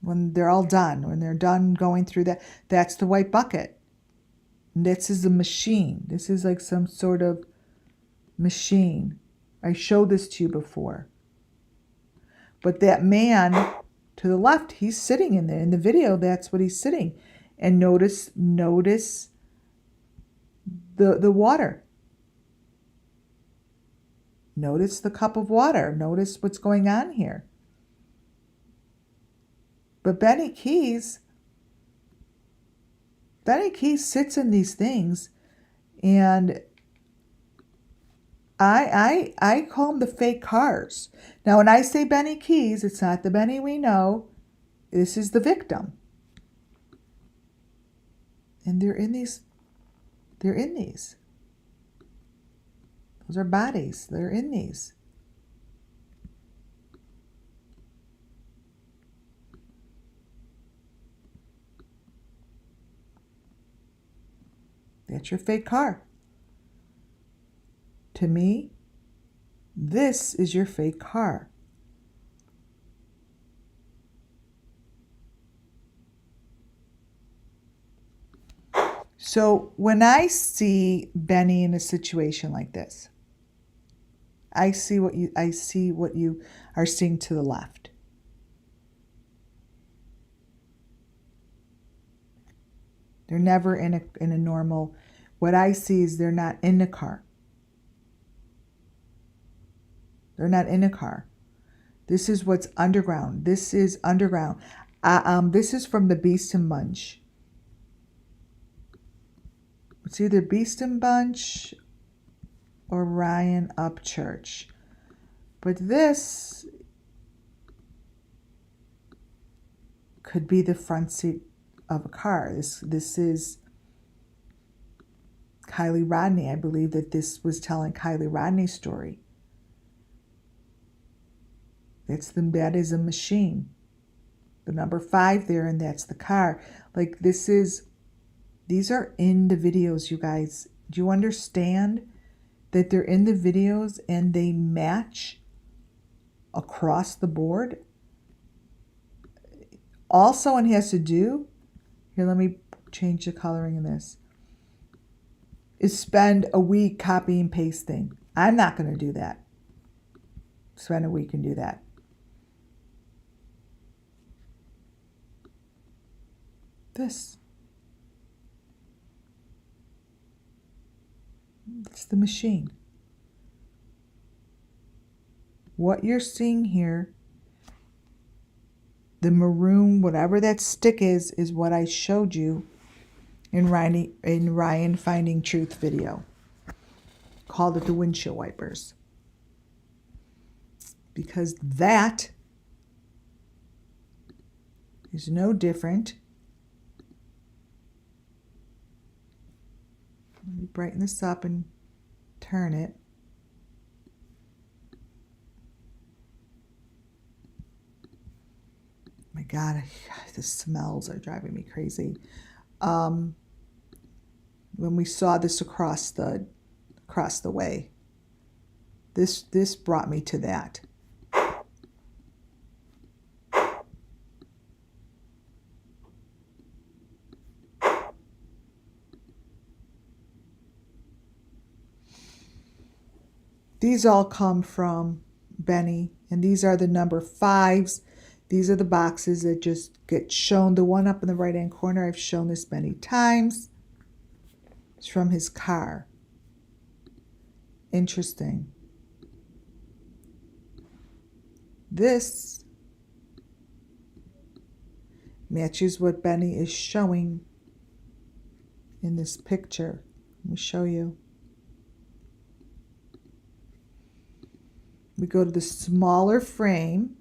S1: When they're all done, when they're done going through that, that's the white bucket. This is a machine. This is like some sort of machine. I showed this to you before. But that man to the left, he's sitting in there. In the video, that's what he's sitting. And notice the water. Notice the cup of water. Notice what's going on here. But Benny Keys sits in these things, and I call them the fake cars. Now, when I say Benny Keys, it's not the Benny we know. This is the victim. And they're in these. Those are bodies. They're in these. That's your fake car. To me, this is your fake car. So when I see Benny in a situation like this, I see what you are seeing to the left. They're never in a normal. What I see is they're not in the car. They're not in a car. This is what's underground. This is underground. This is from the Beast and Bunch. It's either Beast and Bunch or Ryan Upchurch. But this could be the front seat of a car. This is Kylie Rodney. I believe that this was telling Kylie Rodney's story. That is a machine. The number 5 there, and that's the car. Like these are in the videos, you guys. Do you understand that they're in the videos and they match across the board? All someone has to do, here, let me change the coloring in this. is spend a week copying and pasting. I'm not going to do that. Spend a week and do that. This. It's the machine. What you're seeing here, the maroon, whatever that stick is what I showed you in Ryan Finding Truth video. Called it the windshield wipers. Because that is no different. Let me brighten this up and turn it. My God, the smells are driving me crazy. When we saw this across the way, this brought me to that. These all come from Benny, and these are the number 5s. These are the boxes that just get shown. The one up in the right-hand corner, I've shown this many times. It's from his car. Interesting. This matches what Benny is showing in this picture. Let me show you. We go to the smaller frame.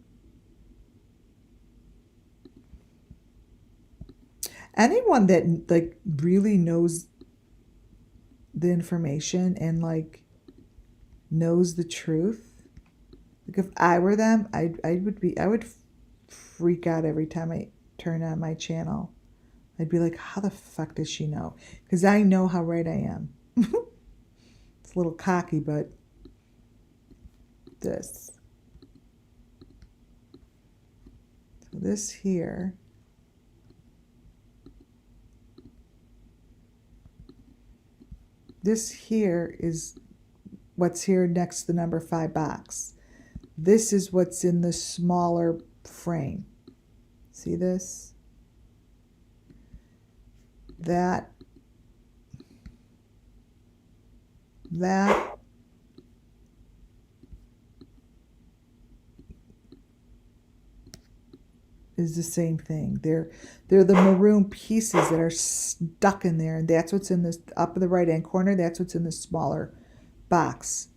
S1: Anyone that like really knows the information and like knows the truth, like if I were them, I would freak out every time I turn on my channel. I'd be like, how the fuck does she know? Because I know how right I am. It's a little cocky, but this. So this here. This here is what's here next to the number 5 box. This is what's in the smaller frame. See this? That is the same thing. They're the maroon pieces that are stuck in there, and that's what's in this up in the right hand corner. That's what's in the smaller box.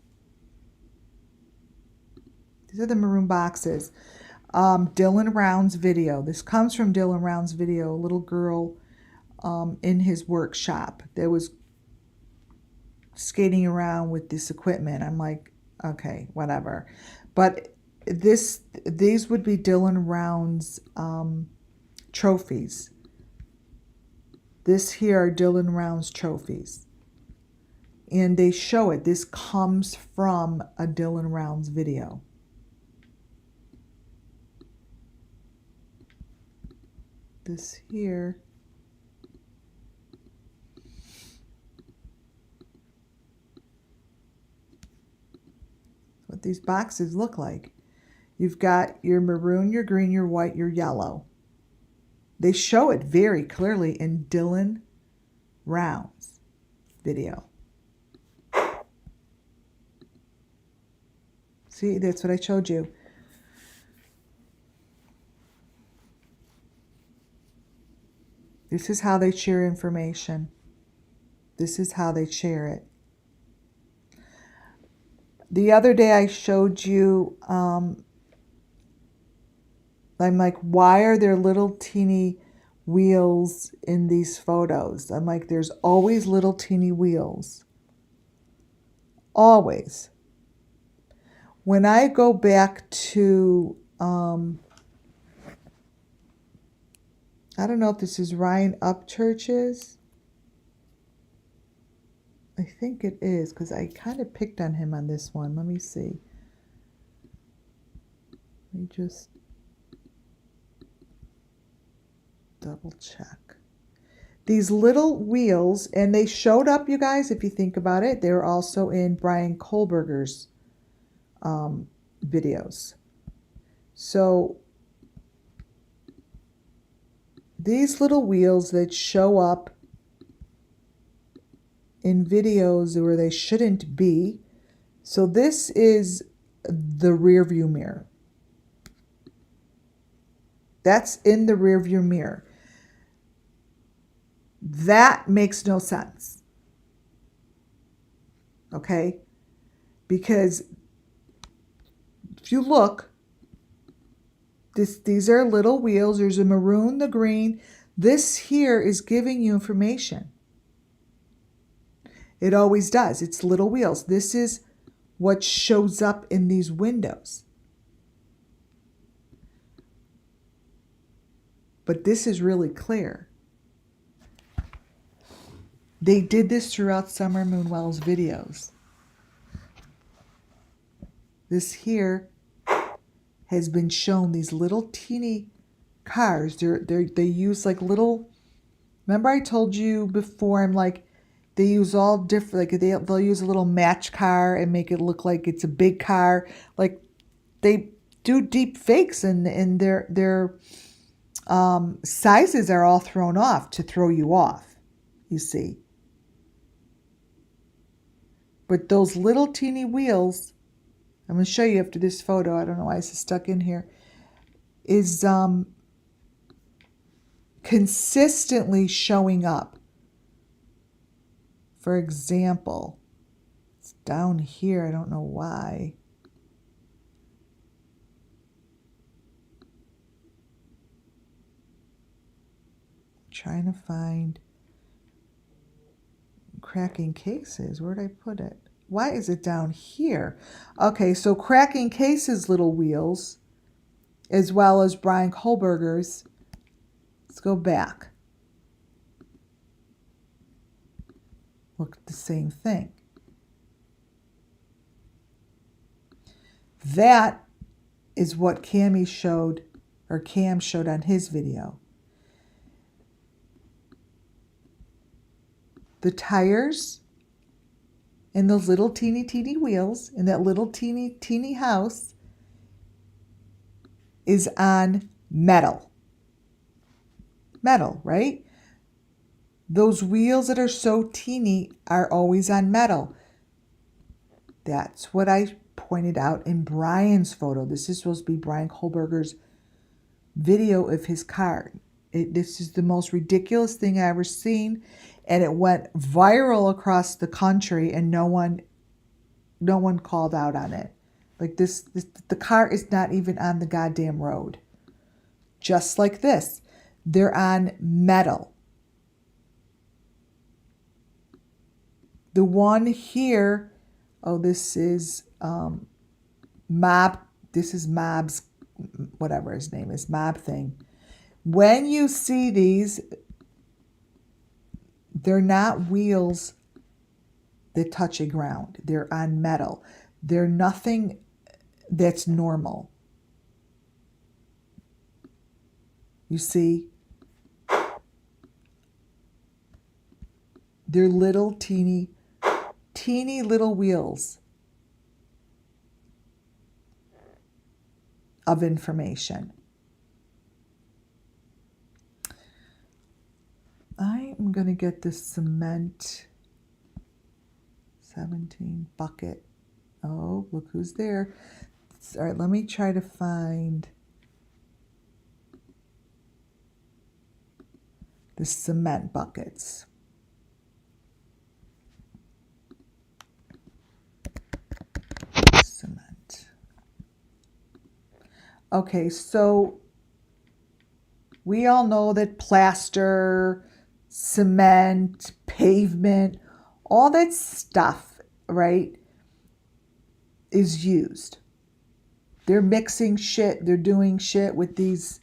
S1: These are the maroon boxes. Dylan Round's video. This comes from Dylan Round's video. A little girl in his workshop that was skating around with this equipment. I'm like, okay, whatever. But these would be Dylan Round's trophies. This here are Dylan Round's trophies. And they show it. This comes from a Dylan Round's video. This here. What these boxes look like. You've got your maroon, your green, your white, your yellow. They show it very clearly in Dylan Round's video. See, that's what I showed you. This is how they share information. This is how they share it. The other day I showed you, I'm like, why are there little teeny wheels in these photos? I'm like, there's always little teeny wheels. Always. When I go back to, I don't know if this is Ryan Upchurch's. I think it is, because I kind of picked on him on this one. Let me see. Let me just double check. These little wheels, and they showed up, you guys, if you think about it. They were also in Brian Kohlberger's videos. So these little wheels that show up in videos where they shouldn't be. So this is the rear view mirror. That's in the rear view mirror. That makes no sense. Okay? Because if you look, these are little wheels. There's a maroon, the green. This here is giving you information. It always does. It's little wheels. This is what shows up in these windows. But this is really clear. They did this throughout Summer Moonwell's videos. This here has been shown, these little teeny cars. They use like little, remember I told you before, I'm like, they use all different, like they'll use a little match car and make it look like it's a big car. Like they do deep fakes, and their sizes are all thrown off to throw you off, you see. But those little teeny wheels, I'm going to show you after this photo, I don't know why it's stuck in here, is consistently showing up. For example, it's down here, I don't know why. I'm trying to find cracking cases. Where'd I put it? Why is it down here? Okay, so cracking cases little wheels, as well as Brian Kohlberger's. Let's go back. Look at the same thing. That is what Cam showed on his video. The tires and those little teeny wheels in that little teeny house is on metal. Metal, right? Those wheels that are so teeny are always on metal. That's what I pointed out in Brian's photo. This is supposed to be Brian Kohlberger's video of his car. This is the most ridiculous thing I ever seen, and it went viral across the country, and no one called out on it. Like this, the car is not even on the goddamn road. Just like this, they're on metal. The one here, oh, this is Mob. This is Mob's, whatever his name is, Mob thing. When you see these, they're not wheels that touch a ground. They're on metal. They're nothing that's normal. You see? They're little teeny little wheels of information. I am going to get this cement 17 bucket. Oh, look who's there. All right, let me try to find the cement buckets. Cement. Okay, so we all know that plaster, cement, pavement, all that stuff, right, is used. They're mixing shit. They're doing shit with these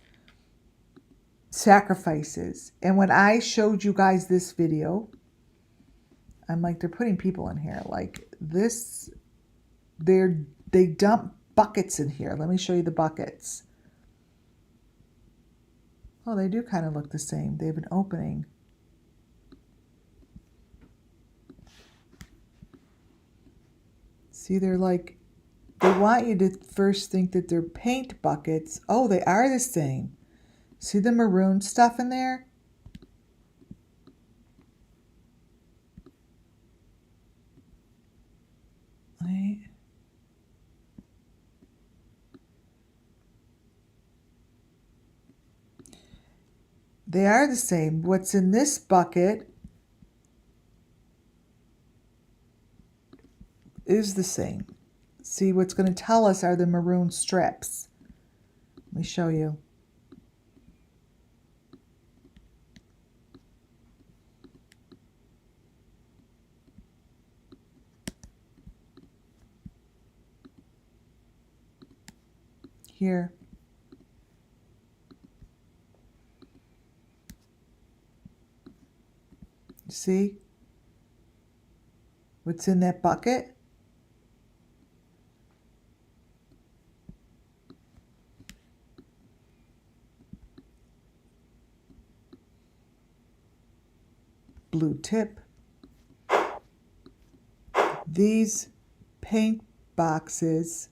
S1: sacrifices. And when I showed you guys this video, I'm like, they're putting people in here. Like this, they dump buckets in here. Let me show you the buckets. Oh, they do kind of look the same. They have an opening. See, they're like, they want you to first think that they're paint buckets. Oh, they are the same. See the maroon stuff in there? Right. They are the same. What's in this bucket is the same. See, what's going to tell us are the maroon strips. Let me show you. Here. See what's in that bucket? Blue tip. These paint boxes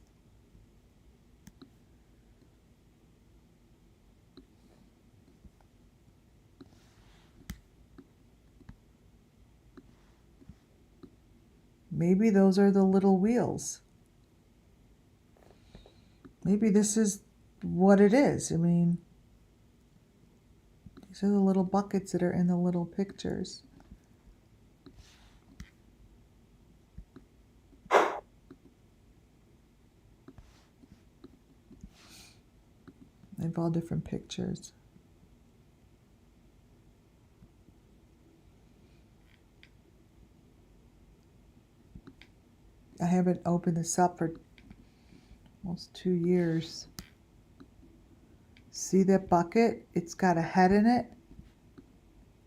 S1: maybe those are the little wheels. Maybe this is what it is. I mean, these are the little buckets that are in the little pictures. They have all different pictures. I haven't opened this up for almost 2 years. See that bucket? It's got a head in it.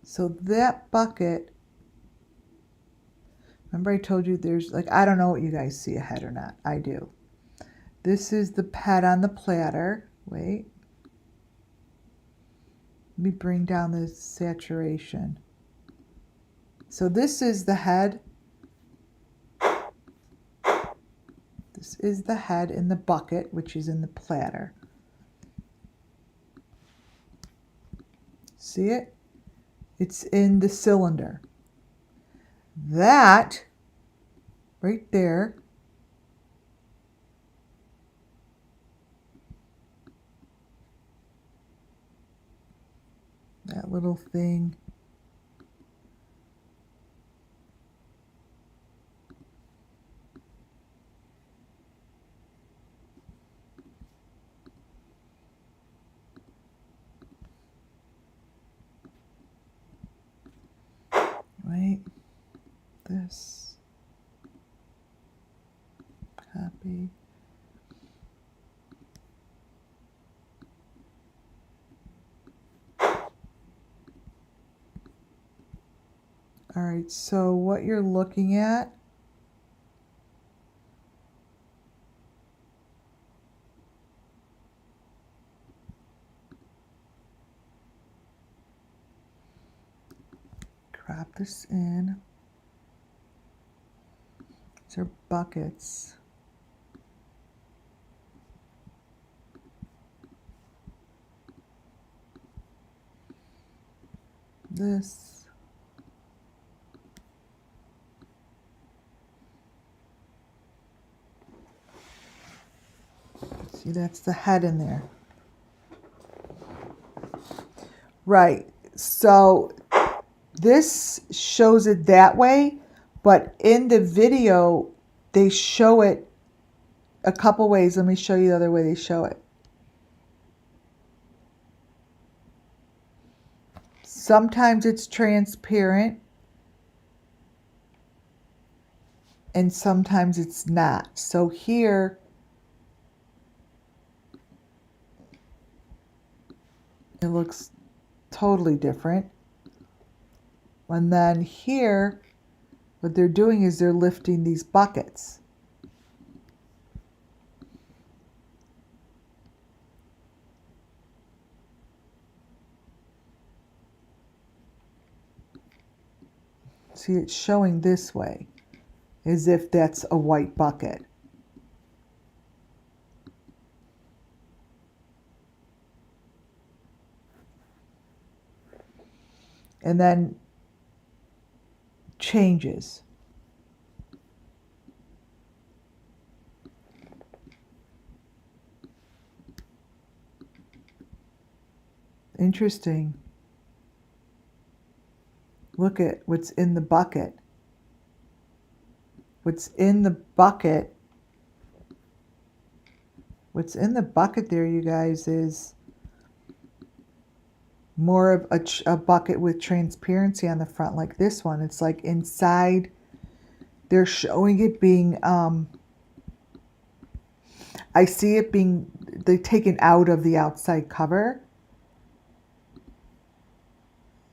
S1: So that bucket, remember I told you there's, like, I don't know what you guys see a head or not. I do. This is the head on the platter. Wait. Let me bring down the saturation. So this is the head. This is the head in the bucket, which is in the platter. See it? It's in the cylinder. That right there that little thing right, this copy. All right, so what you're looking at crop this in. These are buckets. This. See, that's the head in there. Right, so this shows it that way, but in the video, they show it a couple ways. Let me show you the other way they show it. Sometimes it's transparent, and sometimes it's not. So here, it looks totally different. And then here, what they're doing is they're lifting these buckets. See, it's showing this way. as if that's a white bucket. And then changes. Interesting. Look at what's in the bucket. What's in the bucket? What's in the bucket there, you guys, is more of a bucket with transparency on the front, like this one. It's like inside. They're showing it being, I see it being taken out of the outside cover.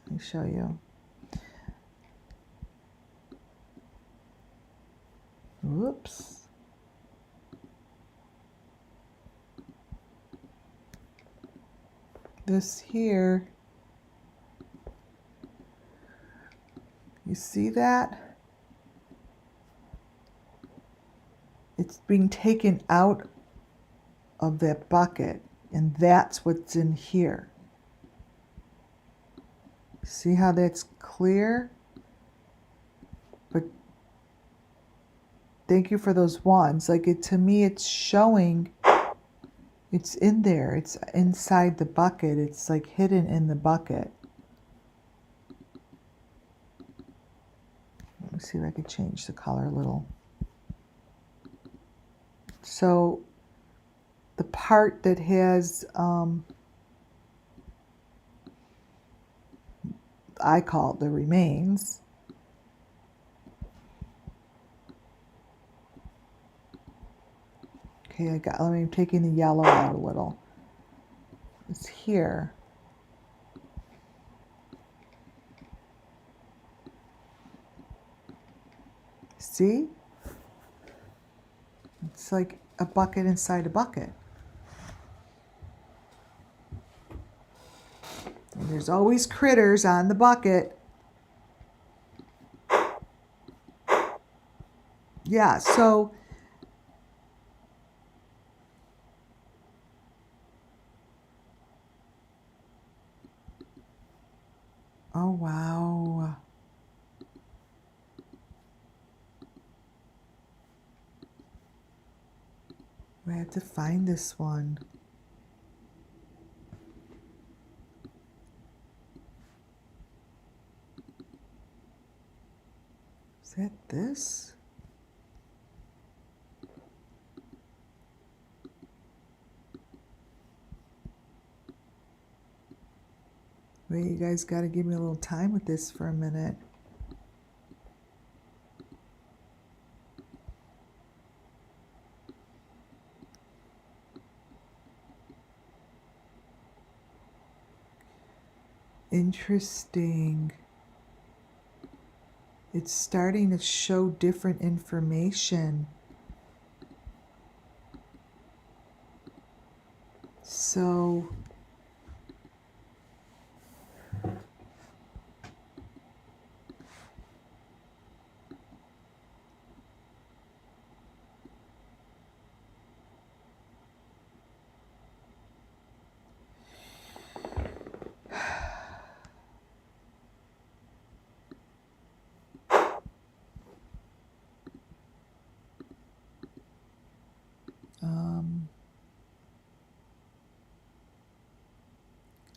S1: Let me show you. Whoops. This here, you see that? It's being taken out of that bucket, and that's what's in here. See how that's clear? But thank you for those ones. Like, it, to me, it's showing it's in there. It's inside the bucket. It's like hidden in the bucket. Let me see if I could change the color a little. So the part that has, I call it the remains. Okay, I'm taking the yellow out a little. It's here. See? It's like a bucket inside a bucket. And there's always critters on the bucket. Yeah, so oh wow. I have to find this one. Is that this? Wait, you guys got to give me a little time with this for a minute. Interesting. It's starting to show different information. So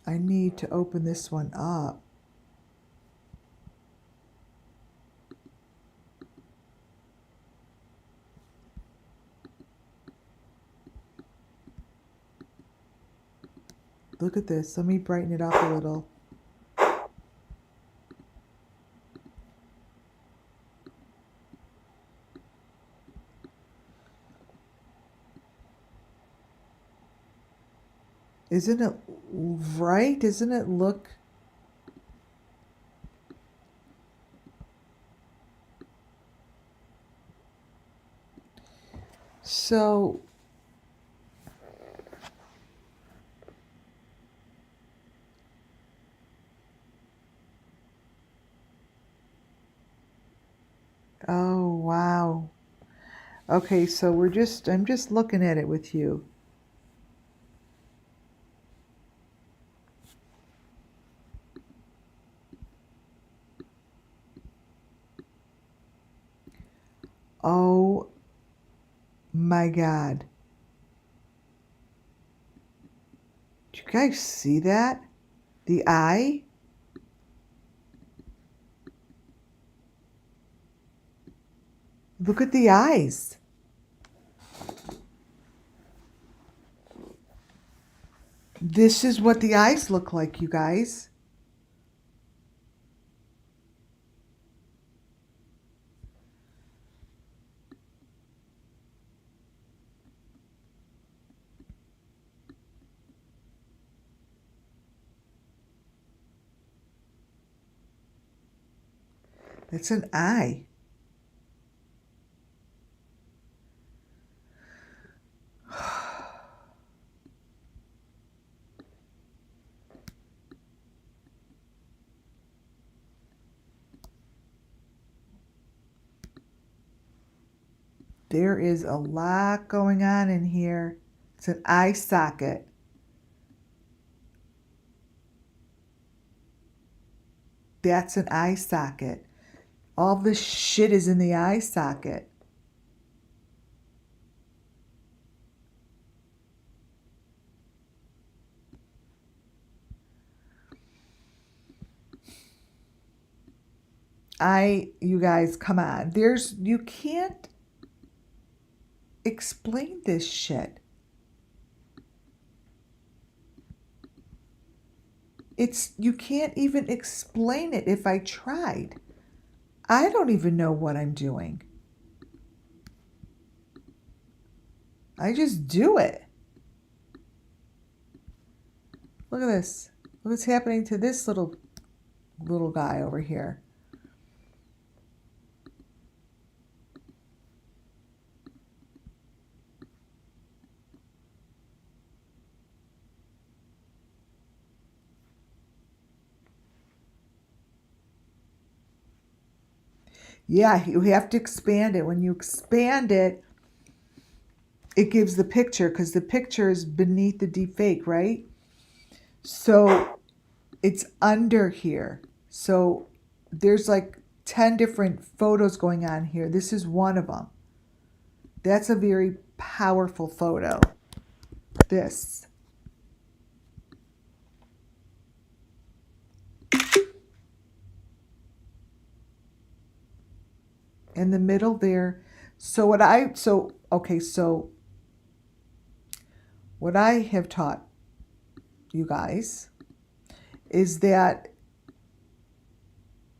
S1: I need to open this one up. Look at this. Let me brighten it up a little. Isn't it right? Doesn't it look... So oh wow, Okay, so I'm just looking at it with you. Oh my God. Do you guys see that? The eye? Look at the eyes. This is what the eyes look like, you guys. It's an eye. There is a lot going on in here. It's an eye socket. That's an eye socket. All this shit is in the eye socket. You guys, come on. You can't explain this shit. You can't even explain it if I tried. I don't even know what I'm doing. I just do it. Look at this. Look what's happening to this little guy over here. Yeah, you have to expand it. When you expand it, it gives the picture because the picture is beneath the deepfake, right? So it's under here. So there's like 10 different photos going on here. This is one of them. That's a very powerful photo. This. In the middle there. So what I have taught you guys is that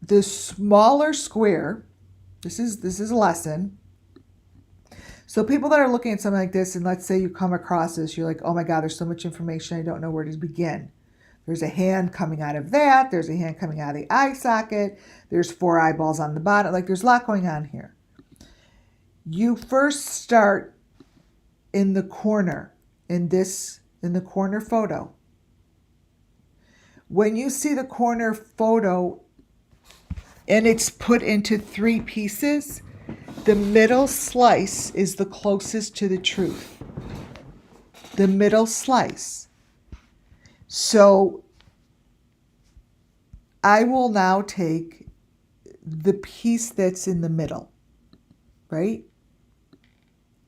S1: the smaller square, this is a lesson. So people that are looking at something like this, and let's say you come across this, you're like, oh my God, there's so much information, I don't know where to begin. There's a hand coming out of that. There's a hand coming out of the eye socket. There's 4 eyeballs on the bottom. Like there's a lot going on here. You first start in the corner, in the corner photo. When you see the corner photo and it's put into 3 pieces, the middle slice is the closest to the truth. The middle slice. So I will now take the piece that's in the middle, right?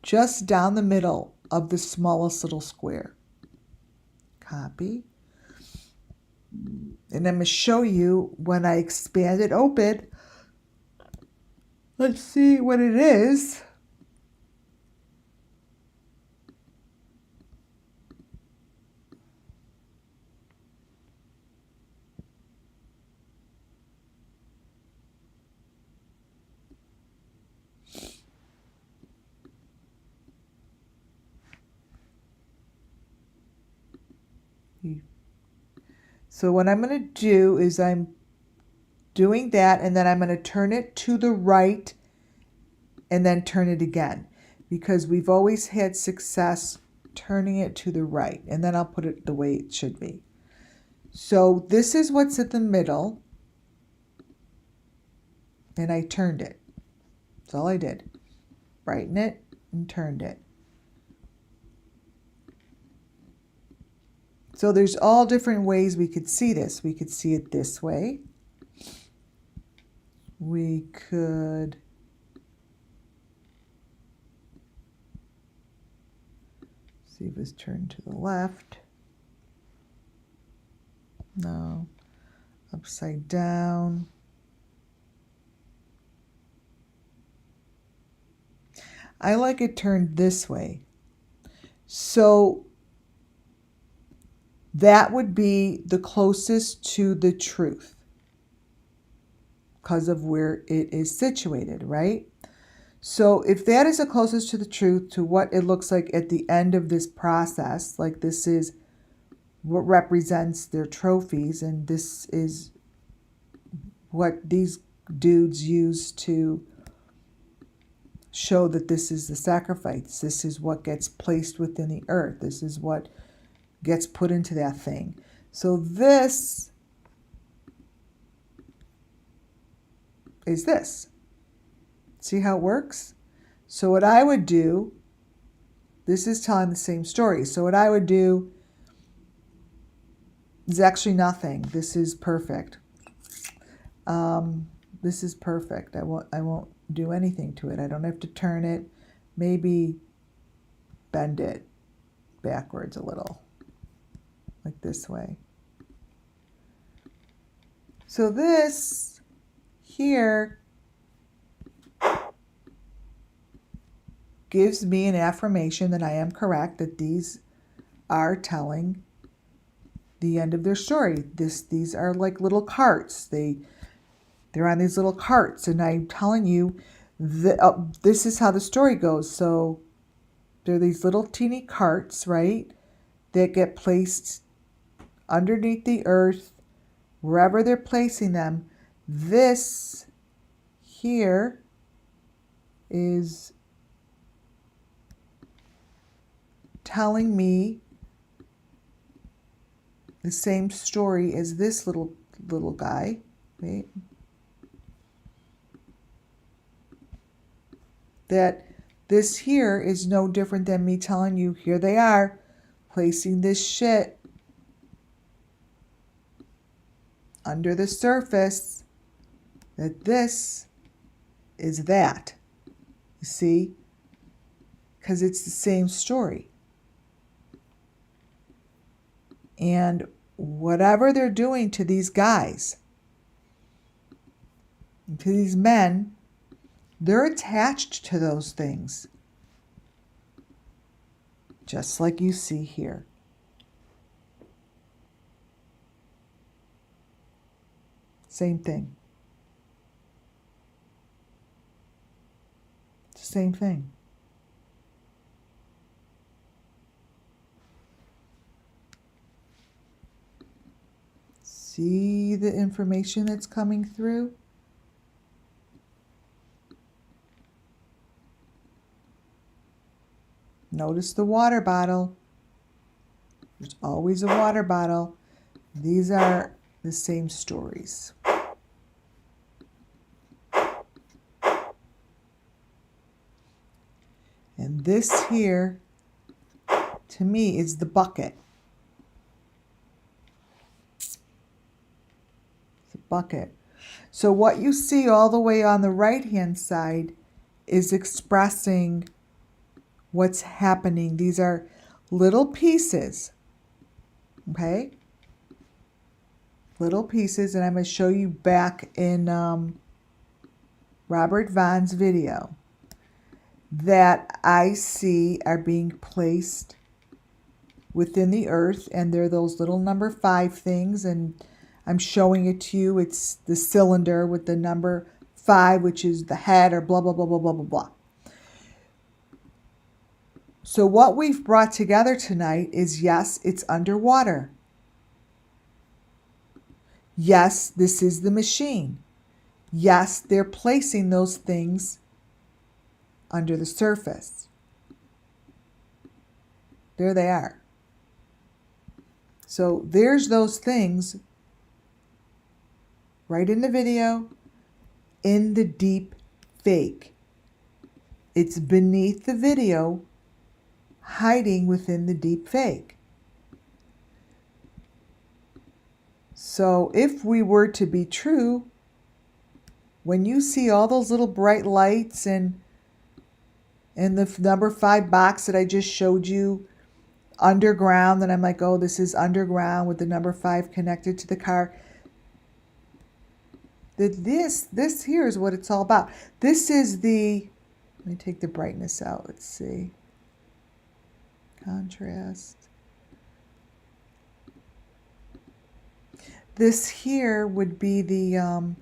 S1: Just down the middle of the smallest little square. Copy. And I'm going to show you when I expand it open. Let's see what it is. So what I'm going to do is I'm doing that, and then I'm going to turn it to the right and then turn it again, because we've always had success turning it to the right, and then I'll put it the way it should be. So this is what's at the middle, and I turned it. That's all I did. Brighten it, and turned it. So there's all different ways we could see this. We could see it this way. We could see if it's turned to the left. No. Upside down. I like it turned this way. So that would be the closest to the truth because of where it is situated, right? So if that is the closest to the truth, to what it looks like at the end of this process, like this is what represents their trophies, and this is what these dudes use to show that this is the sacrifice. This is what gets placed within the earth. This is what gets put into that thing. So this is this. See how it works? So what I would do, this is telling the same story. So what I would do is actually nothing. This is perfect. This is perfect. I won't do anything to it. I don't have to turn it. Maybe bend it backwards a little, like this way. So this here gives me an affirmation that I am correct, that these are telling the end of their story. These are like little carts. They're on these little carts, and I'm telling you that this is how the story goes. So they're these little teeny carts, right, that get placed underneath the earth, wherever they're placing them. This here is telling me the same story as this little guy, right? That this here is no different than me telling you, here they are, placing this shit under the surface, that this is that. You see? Because it's the same story. And whatever they're doing to these guys, to these men, they're attached to those things. Just like you see here. Same thing. Same thing. See the information that's coming through? Notice the water bottle. There's always a water bottle. These are the same stories. And this here, to me, is the bucket. It's a bucket. So what you see all the way on the right-hand side is expressing what's happening. These are little pieces, okay? Little pieces, and I'm going to show you back in Robert Vaughn's video that I see are being placed within the earth, and they're those little number 5 things, and I'm showing it to you. It's the cylinder with the number 5, which is the head, or blah, blah, blah, blah, blah, blah, blah. So what we've brought together tonight is, yes, it's underwater. Yes, this is the machine. Yes, they're placing those things under the surface. There they are. So there's those things right in the video, in the deep fake. It's beneath the video, hiding within the deep fake. So if we were to be true, when you see all those little bright lights and the number 5 box that I just showed you underground, and I'm like, oh, this is underground with the number 5 connected to the car. This here is what it's all about. This is the, let me take the brightness out. Let's see. Contrast. This here would be the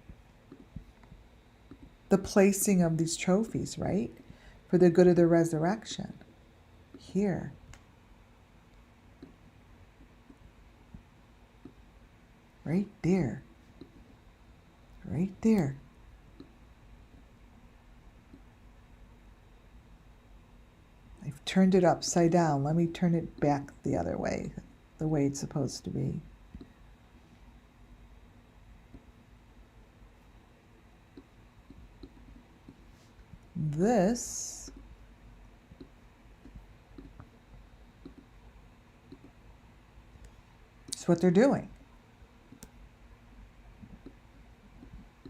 S1: placing of these trophies, right? For the good of the resurrection. Here. Right there. Right there. I've turned it upside down. Let me turn it back the other way, the way it's supposed to be. This is what they're doing.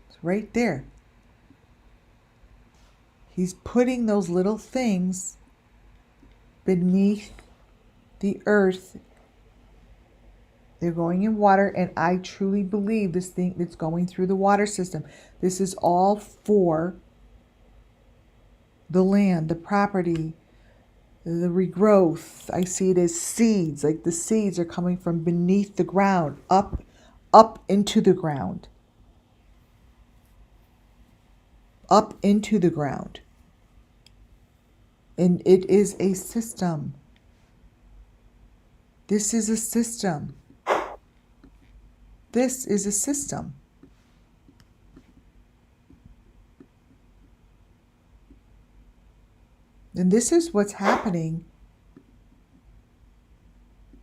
S1: It's right there. He's putting those little things beneath the earth. They're going in water, and I truly believe this thing that's going through the water system, this is all for the land, the property, the regrowth. I see it as seeds, like the seeds are coming from beneath the ground, up into the ground. Up into the ground. And it is a system. This is a system. This is a system. And this is what's happening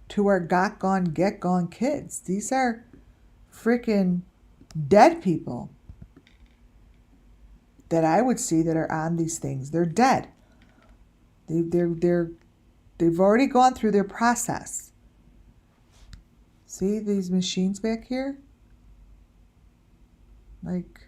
S1: to our got gone, get gone kids. These are freaking dead people that I would see that are on these things. They're dead. They've already gone through their process. See these machines back here? Like,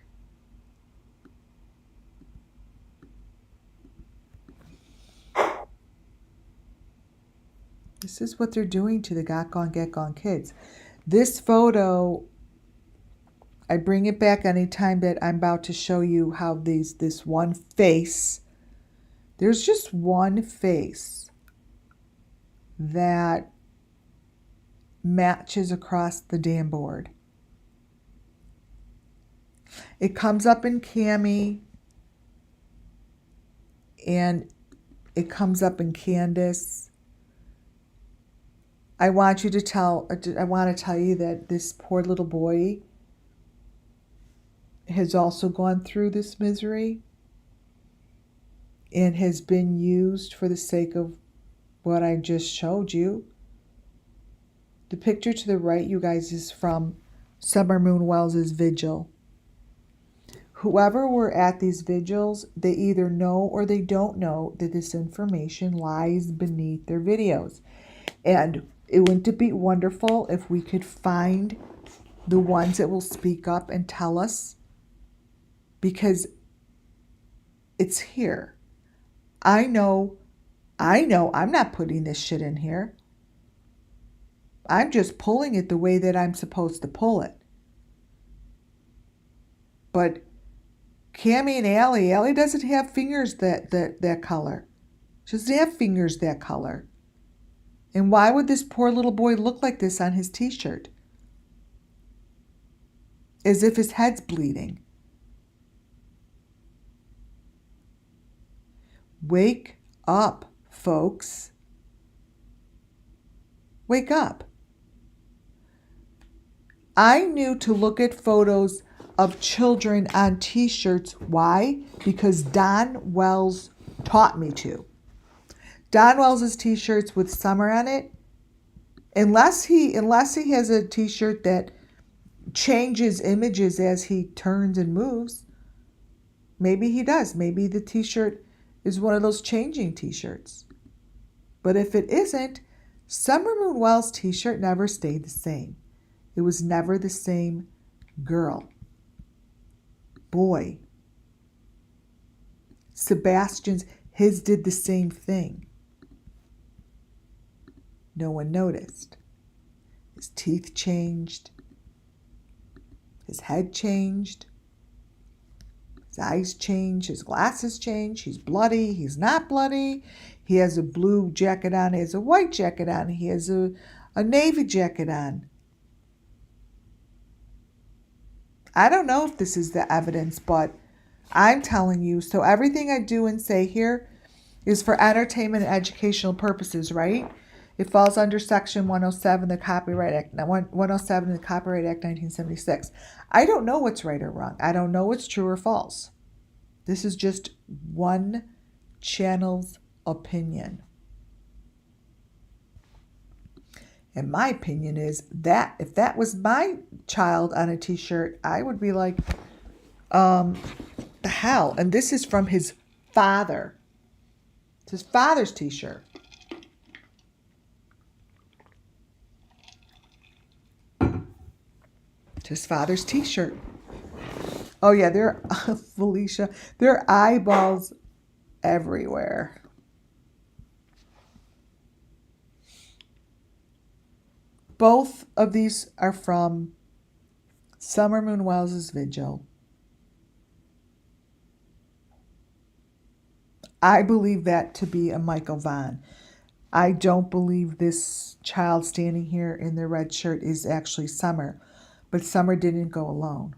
S1: this is what they're doing to the got gone, get gone kids. This photo, I bring it back anytime that I'm about to show you how this one face, there's just one face that matches across the damn board. It comes up in Cami, and it comes up in Candace. I want to tell you that this poor little boy has also gone through this misery and has been used for the sake of what I just showed you. The picture to the right, you guys, is from Summer Moon Wells' vigil. Whoever were at these vigils, they either know or they don't know that this information lies beneath their videos. And it wouldn't be wonderful if we could find the ones that will speak up and tell us, because it's here. I know I'm not putting this shit in here. I'm just pulling it the way that I'm supposed to pull it. But Cami and Allie doesn't have fingers that color. She doesn't have fingers that color. And why would this poor little boy look like this on his t-shirt? As if his head's bleeding. Wake up, folks. Wake up. I knew to look at photos of children on t-shirts. Why? Because Don Wells taught me to. Don Wells' t-shirts with summer on it, unless he has a t-shirt that changes images as he turns and moves, maybe he does. Maybe the t-shirt is one of those changing t-shirts. But if it isn't, Summer Moon Wells' t-shirt never stayed the same. It was never the same girl, boy. Sebastian's, his did the same thing. No one noticed. His teeth changed. His head changed. His eyes changed. His glasses changed. He's bloody. He's not bloody. He has a blue jacket on. He has a white jacket on. He has a navy jacket on. I don't know if this is the evidence, but I'm telling you. So everything I do and say here is for entertainment and educational purposes, right? It falls under Section 107 of the Copyright Act, 107 of the Copyright Act 1976. I don't know what's right or wrong. I don't know what's true or false. This is just one channel's opinion. And my opinion is that if that was my child on a t-shirt, I would be like, the hell? And this is from his father. It's his father's t-shirt. It's his father's t-shirt. Oh yeah, Felicia, there are eyeballs everywhere. Both of these are from Summer Moon Wells' vigil. I believe that to be a Michael Vaughn. I don't believe this child standing here in the red shirt is actually Summer, but Summer didn't go alone.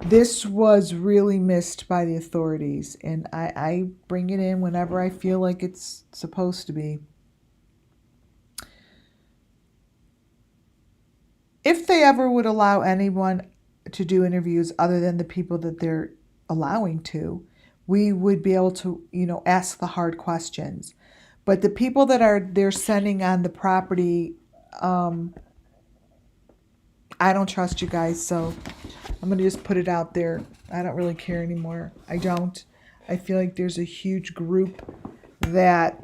S1: This was really missed by the authorities, and I bring it in whenever I feel like it's supposed to be. If they ever would allow anyone to do interviews other than the people that they're allowing to, we would be able to, ask the hard questions. But the people that they're sending on the property, I don't trust you guys, so I'm going to just put it out there. I don't really care anymore. I don't. I feel like there's a huge group that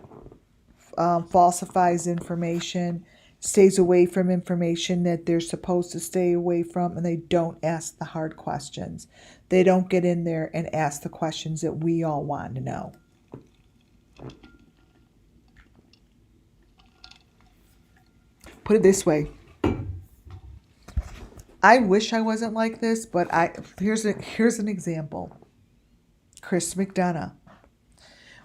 S1: falsifies information, stays away from information that they're supposed to stay away from, and they don't ask the hard questions. They don't get in there and ask the questions that we all want to know. Put it this way. I wish I wasn't like this, but here's an example. Chris McDonough.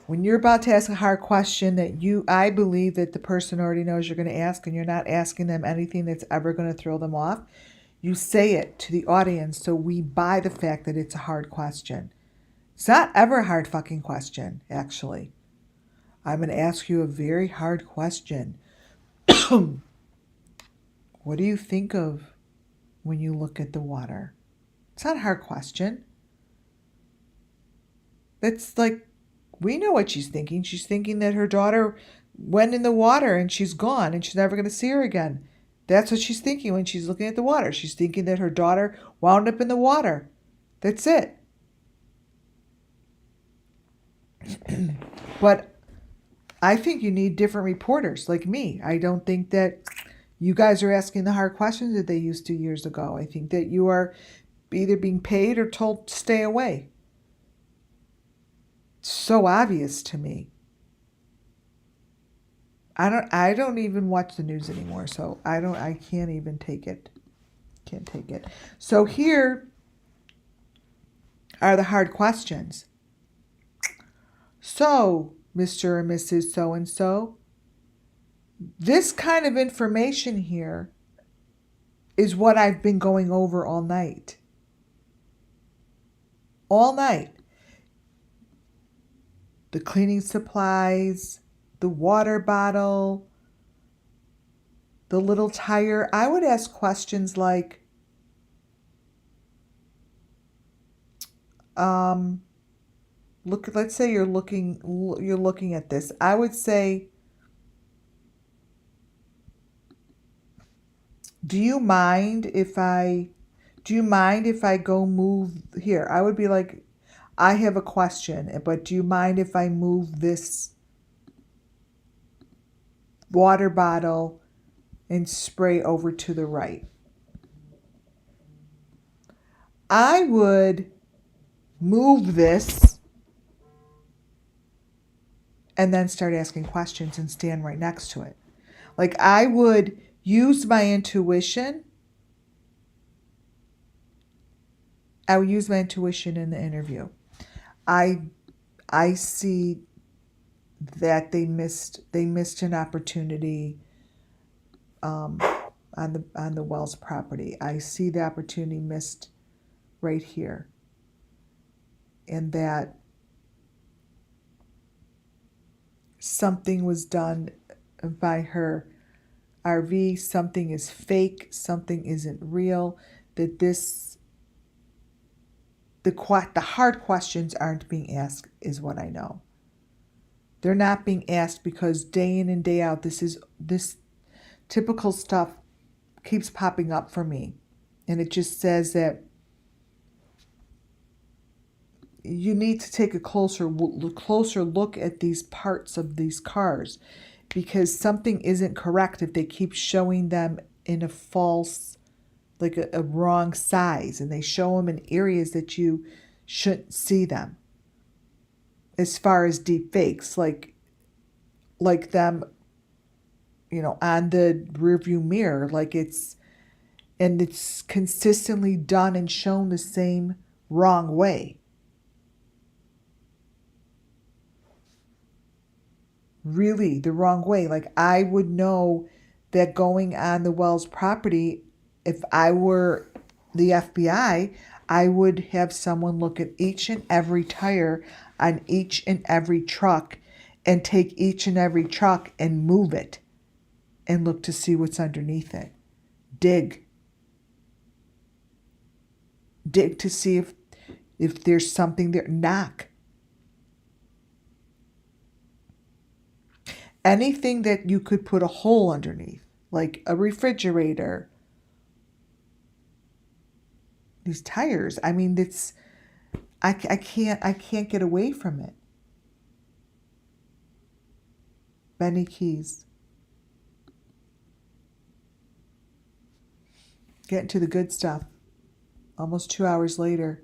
S1: When you're about to ask a hard question that I believe that the person already knows you're going to ask, and you're not asking them anything that's ever going to throw them off, you say it to the audience so we buy the fact that it's a hard question. It's not ever a hard fucking question, actually. I'm going to ask you a very hard question. What do you think of when you look at the water? It's not a hard question. It's like, we know what she's thinking. She's thinking that her daughter went in the water and she's gone and she's never going to see her again. That's what she's thinking when she's looking at the water. She's thinking that her daughter wound up in the water. That's it. But I think you need different reporters like me. I don't think that you guys are asking the hard questions that they used to years ago. I think that you are either being paid or told to stay away. It's so obvious to me. I don't even watch the news anymore, so I can't even take it. Can't take it. So here are the hard questions. So, Mr. and Mrs. So-and-so, this kind of information here is what I've been going over all night. All night. The cleaning supplies, the water bottle, the little tire. I would ask questions like, let's say you're looking at this. I would say, do you mind if I Do you mind if I go move here? I would be like, I have a question, but do you mind if I move this water bottle and spray over to the right? I would move this and then start asking questions and stand right next to it. Like, I would use my intuition. I would use my intuition in the interview. I see that they missed an opportunity on the Wells property. I see the opportunity missed right here, and that something was done by her RV. Something is fake. Something isn't real. That the hard questions aren't being asked is what I know. They're not being asked because day in and day out, this typical stuff keeps popping up for me. And it just says that you need to take a closer look at these parts of these cars, because something isn't correct if they keep showing them in a false, like a wrong size, and they show them in areas that you shouldn't see them. As far as deep fakes, like them, on the rearview mirror, and it's consistently done and shown the same wrong way. Really, the wrong way. Like, I would know that going on the Wells property, if I were the FBI, I would have someone look at each and every tire on each and every truck and take each and every truck and move it and look to see what's underneath it. Dig to see if there's something there. Knock. Anything that you could put a hole underneath, like a refrigerator. These tires, I mean, I can't get away from it. Benny Keys. Getting to the good stuff. Almost 2 hours later.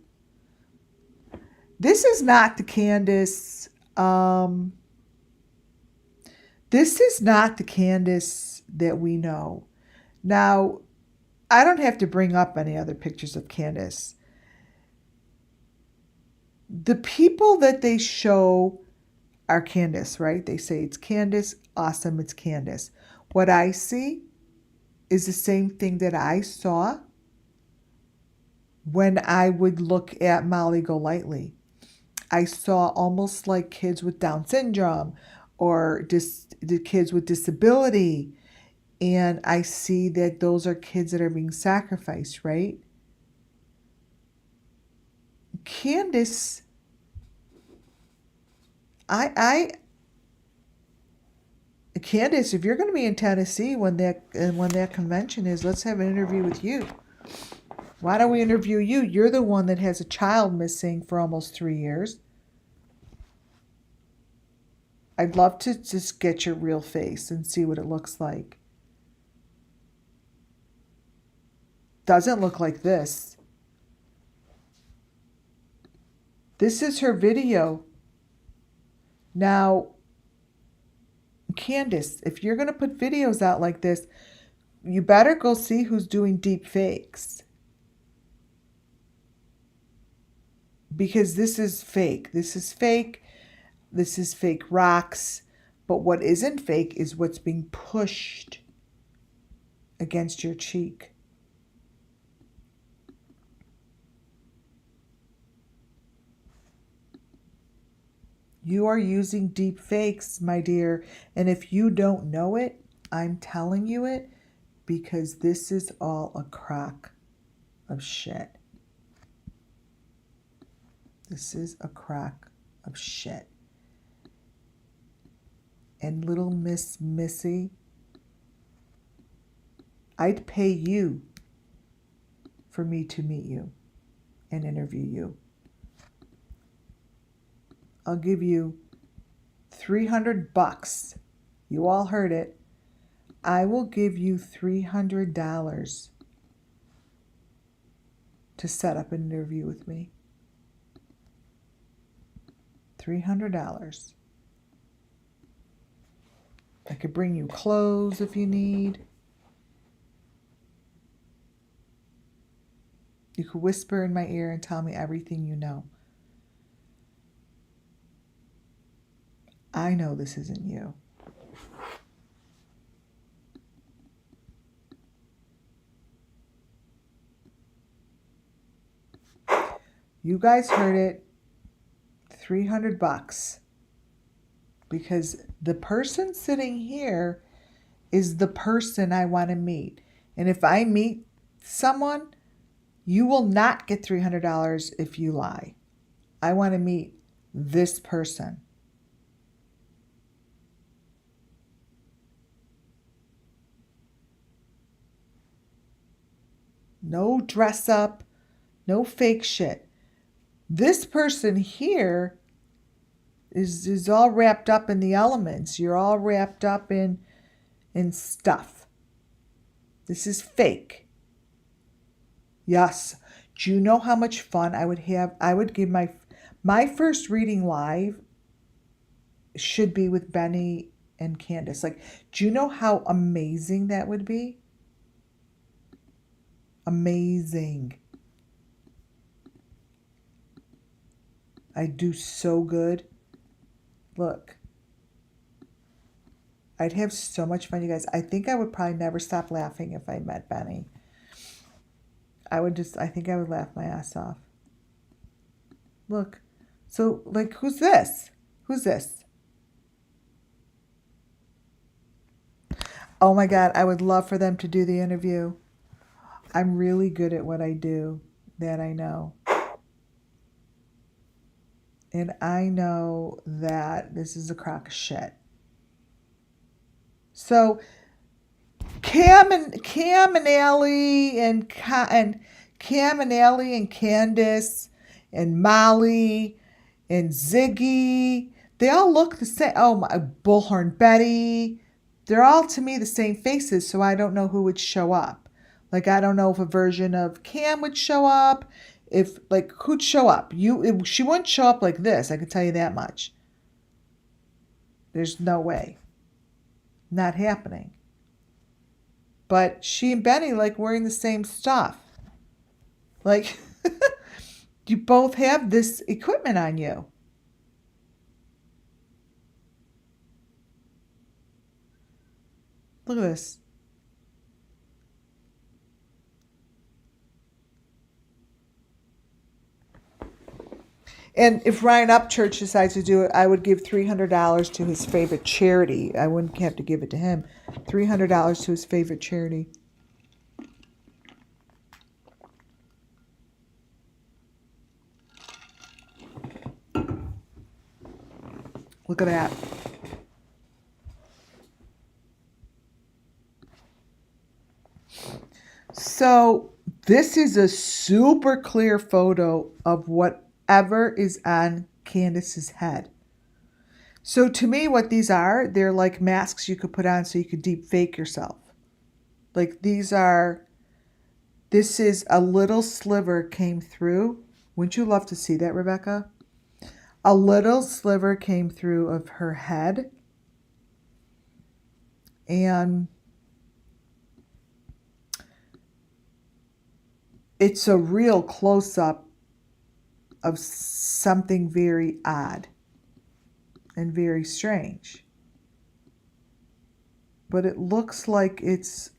S1: This is not the Candace. This is not the Candace that we know. Now, I don't have to bring up any other pictures of Candace. The people that they show are Candace, right? They say it's Candace. Awesome, it's Candace. What I see is the same thing that I saw when I would look at Molly Golightly. I saw almost like kids with Down syndrome or the kids with disability. And I see that those are kids that are being sacrificed, right? Candace, Candace, if you're going to be in Tennessee when that convention is, let's have an interview with you. Why don't we interview you? You're the one that has a child missing for almost 3 years. I'd love to just get your real face and see what it looks like. Doesn't look like this. This is her video. Now, Candace, if you're going to put videos out like this, you better go see who's doing deep fakes. Because this is fake. This is fake. This is fake rocks. But what isn't fake is what's being pushed against your cheek. You are using deep fakes, my dear. And if you don't know it, I'm telling you it because this is all a crock of shit. This is a crock of shit. And little Miss Missy, I'd pay you for me to meet you and interview you. I'll give you $300. You all heard it. I will give you $300 to set up an interview with me. $300. I could bring you clothes if you need. You could whisper in my ear and tell me everything you know. I know this isn't you. You guys heard it. $300. Because the person sitting here is the person I want to meet. And if I meet someone, you will not get $300 if you lie. I want to meet this person. No dress up, no fake shit. This person here is all wrapped up in the elements. You're all wrapped up in stuff. This is fake. Yes. Do you know how much fun I would have? I would give my first reading live should be with Benny and Candace. Like, do you know how amazing that would be? Amazing. I do so good. Look. I'd have so much fun, you guys. I think I would probably never stop laughing if I met Benny. I think I would laugh my ass off. Look. So, like, who's this? Who's this? Oh my God, I would love for them to do the interview. I'm really good at what I do, that I know. And I know that this is a crock of shit. So Cam and Allie and Candace and Molly and Ziggy, they all look the same. Oh, my Bullhorn Betty, they're all to me the same faces, so I don't know who would show up. Like, I don't know if a version of Cam would show up. If, like, who'd show up? She wouldn't show up like this, I can tell you that much. There's no way. Not happening. But she and Benny like wearing the same stuff. Like, you both have this equipment on you. Look at this. And if Ryan Upchurch decides to do it, I would give $300 to his favorite charity. I wouldn't have to give it to him. $300 to his favorite charity. Look at that. So this is a super clear photo of whatever is on Candace's head. So to me, what these are, they're like masks you could put on so you could deep fake yourself. Like this is a little sliver came through. Wouldn't you love to see that, Rebecca? A little sliver came through of her head. And it's a real close-up of something very odd and very strange. But it looks like it's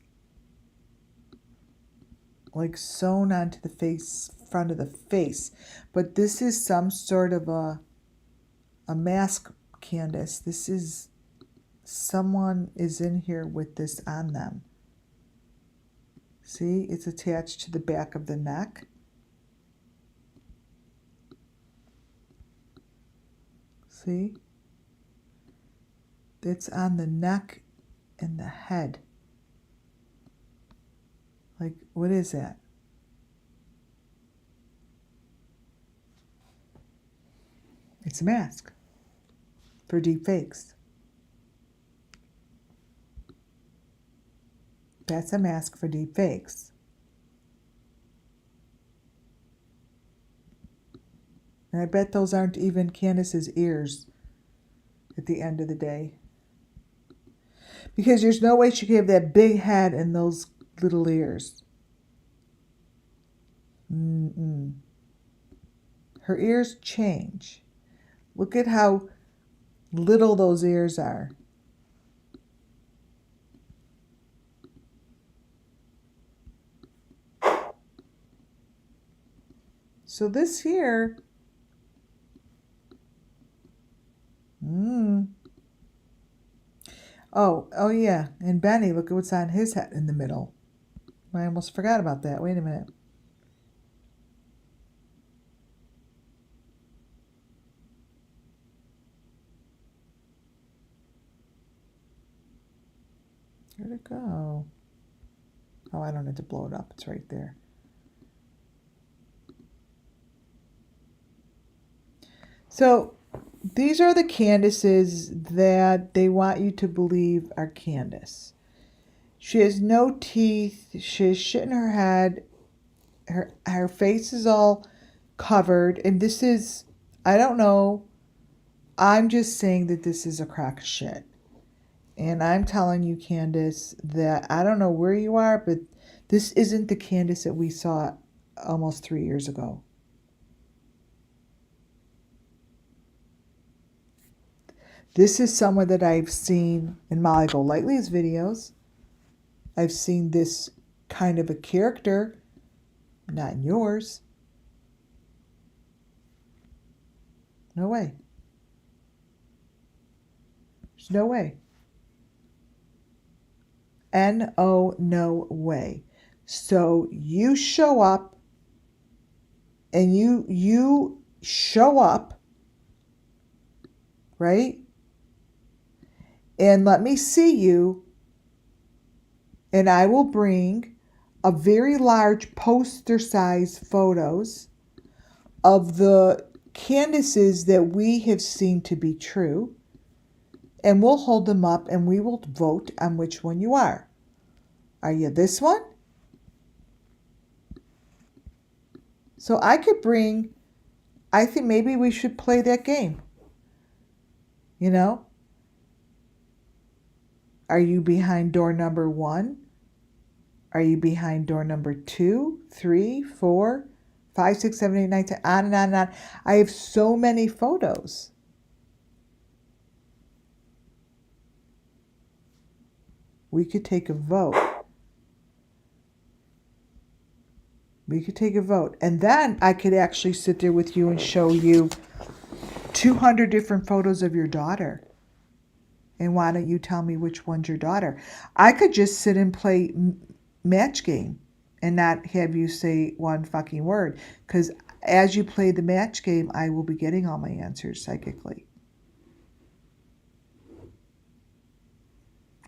S1: like sewn onto the front of the face. But this is some sort of a mask, Candace. This is, someone is in here with this on them. See, it's attached to the back of the neck. See? It's on the neck and the head. Like, what is that? It's a mask for deep fakes. That's a mask for deep fakes. And I bet those aren't even Candace's ears at the end of the day. Because there's no way she could have that big head and those little ears. Her ears change. Look at how little those ears are. So this here, oh yeah, and Benny, look at what's on his head in the middle. I almost forgot about that. Wait a minute. Where'd it go? Oh, I don't need to blow it up. It's right there. So these are the Candaces that they want you to believe are Candace. She has no teeth. She has shit in her head. Her face is all covered. And this is, I don't know. I'm just saying that this is a crock of shit. And I'm telling you, Candace, that I don't know where you are, but this isn't the Candace that we saw almost 3 years ago. This is someone that I've seen in Molly Golightly's videos. I've seen this kind of a character, not in yours. No way. There's no way. N-O, no way. So you show up and you show up, right? And let me see you, and I will bring a very large poster-size photos of the Candaces that we have seen to be true, and we'll hold them up and we will vote on which one you are. Are you this one? So I could bring, I think maybe we should play that game. You know? Are you behind door number 1? Are you behind door number 2, 3, 4, 5, 6, 7, 8, 9, 10, on and on and on. I have so many photos. We could take a vote. We could take a vote. And then I could actually sit there with you and show you 200 different photos of your daughter. And why don't you tell me which one's your daughter? I could just sit and play match game and not have you say one fucking word. Because as you play the match game, I will be getting all my answers psychically.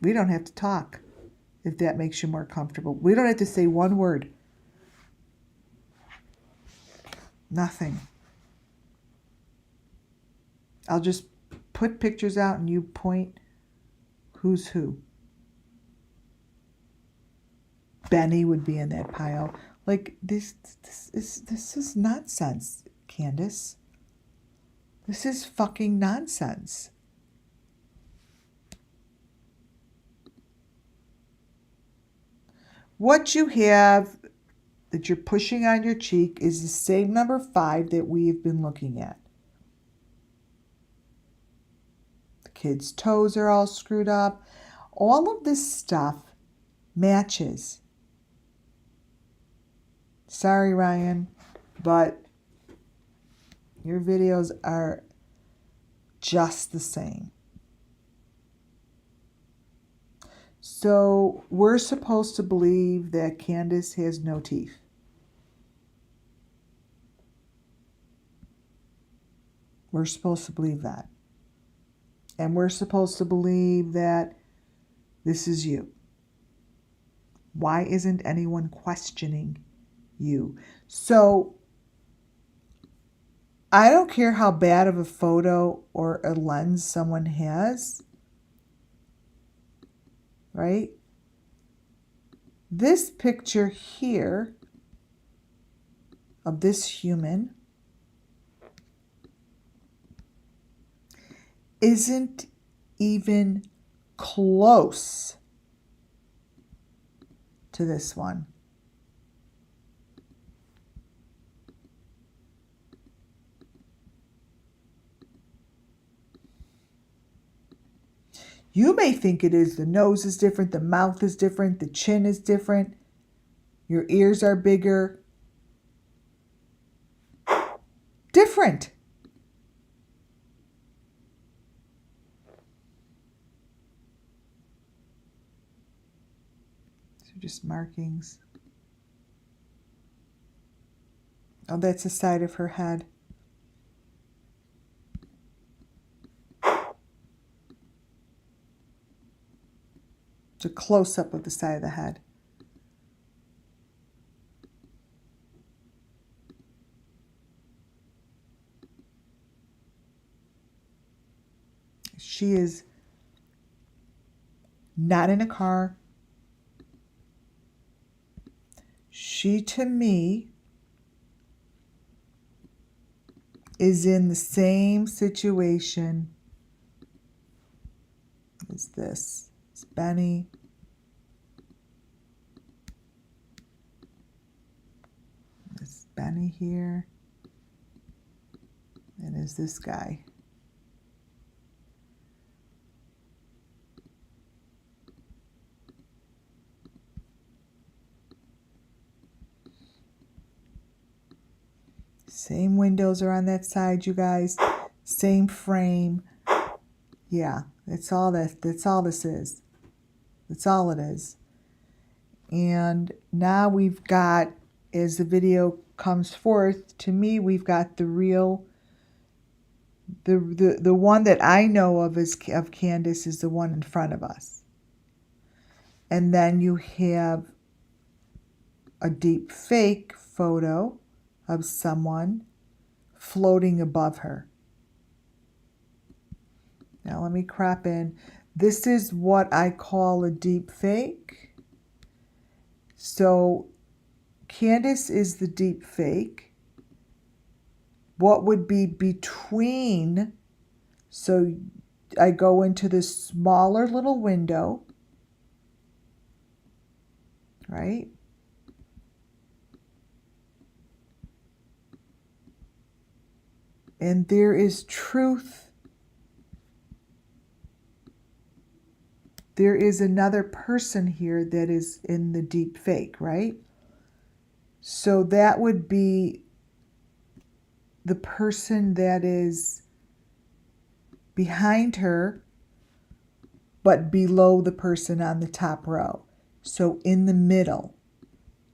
S1: We don't have to talk if that makes you more comfortable. We don't have to say one word. Nothing. I'll just put pictures out and you point who's who. Benny would be in that pile. Like, this is nonsense, Candace. This is fucking nonsense. What you have that you're pushing on your cheek is the same number 5 that we have been looking at. The kid's toes are all screwed up. All of this stuff matches. Sorry, Ryan, but your videos are just the same. So we're supposed to believe that Candace has no teeth. We're supposed to believe that. And we're supposed to believe that this is you. Why isn't anyone questioning you? So I don't care how bad of a photo or a lens someone has, right? This picture here of this human isn't even close to this one. You may think it is. The nose is different, the mouth is different, the chin is different, your ears are bigger. Different. So just markings. Oh, that's the side of her head. It's a close-up of the side of the head. She is not in a car. She, to me, is in the same situation as this. It's Benny. It's Benny here. And is this guy. Same windows are on that side, you guys. Same frame. Yeah, that's all this is. That's all it is. And now we've got, as the video comes forth, to me, we've got the real, the one that I know of as of Candace is the one in front of us. And then you have a deep fake photo of someone floating above her. Now let me crop in. This is what I call a deep fake. So Candace is the deep fake. What would be between, so I go into this smaller little window, right? And there is truth. There is another person here that is in the deep fake, right? So that would be the person that is behind her, but below the person on the top row. So in the middle.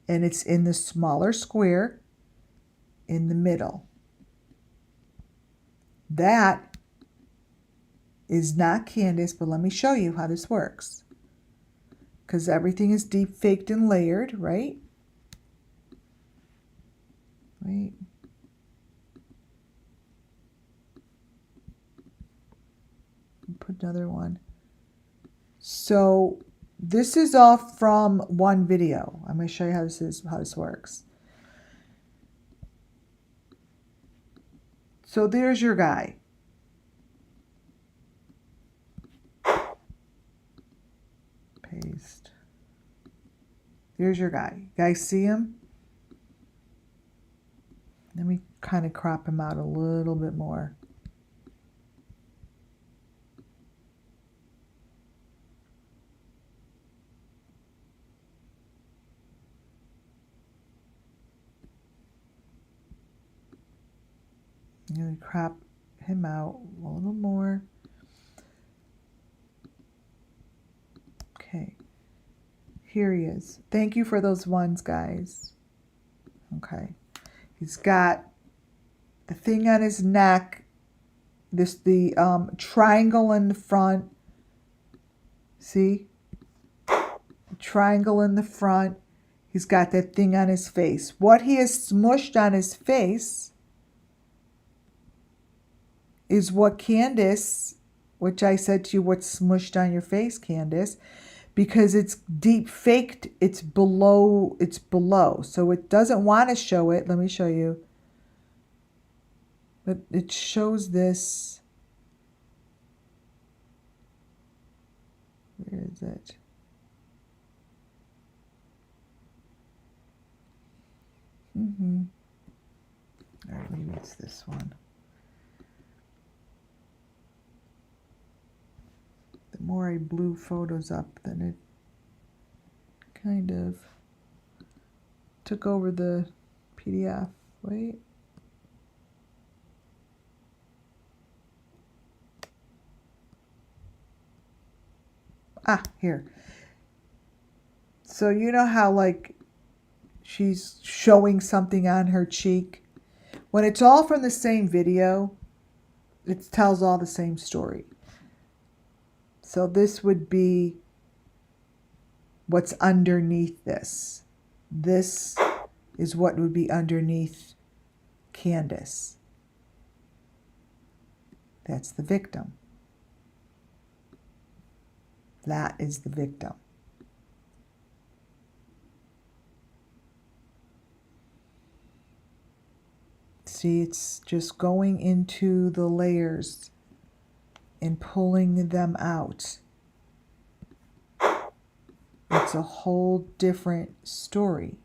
S1: And it's in the smaller square in the middle. That is not Candace, but let me show you how this works. Because everything is deep faked and layered, right? Right. Put another one. So this is all from one video. I'm going to show you how this works. So there's your guy. Paste. There's your guy. You guys see him? Let me kind of crop him out a little bit more. I'm going to crop him out a little more. Okay. Here he is. Thank you for those ones, guys. Okay. He's got the thing on his neck. The triangle in the front. See? The triangle in the front. He's got that thing on his face. What he has smushed on his face is what Candace, which I said to you, what's smushed on your face, Candace, because it's deep faked, it's below. So it doesn't want to show it. Let me show you. But it shows this. Where is it? All right, maybe it's this one. The more I blew photos up, then it kind of took over the PDF. Wait. Ah, here. So you know how like she's showing something on her cheek? When it's all from the same video, it tells all the same story. So this would be what's underneath this. This is what would be underneath Candace. That's the victim. That is the victim. See, it's just going into the layers and pulling them out. It's a whole different story.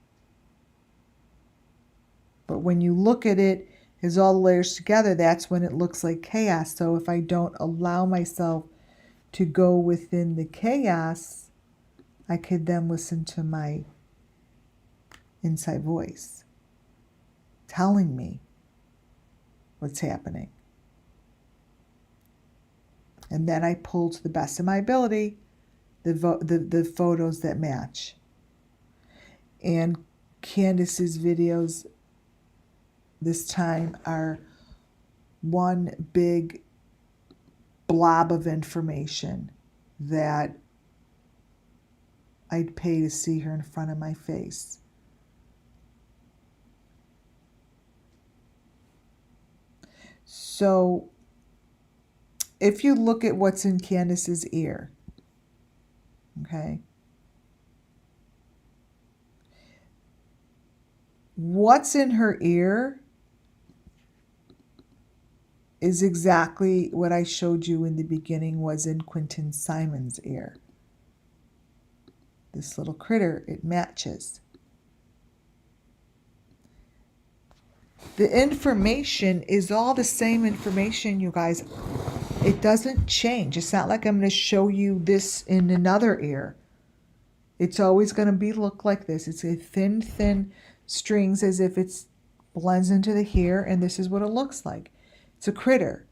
S1: But when you look at it as all the layers together, that's when it looks like chaos. So if I don't allow myself to go within the chaos, I could then listen to my inside voice telling me what's happening. And then I pull to the best of my ability the photos that match. And Candace's videos this time are one big blob of information that I'd pay to see her in front of my face. So if you look at what's in Candace's ear, okay, what's in her ear is exactly what I showed you in the beginning was in Quentin Simon's ear. This little critter, it matches. The information is all the same information, you guys. It doesn't change. It's not like I'm going to show you this in another ear. It's always going to be look like this. It's a thin strings as if it's blends into the hair, and this is what it looks like. It's a critter.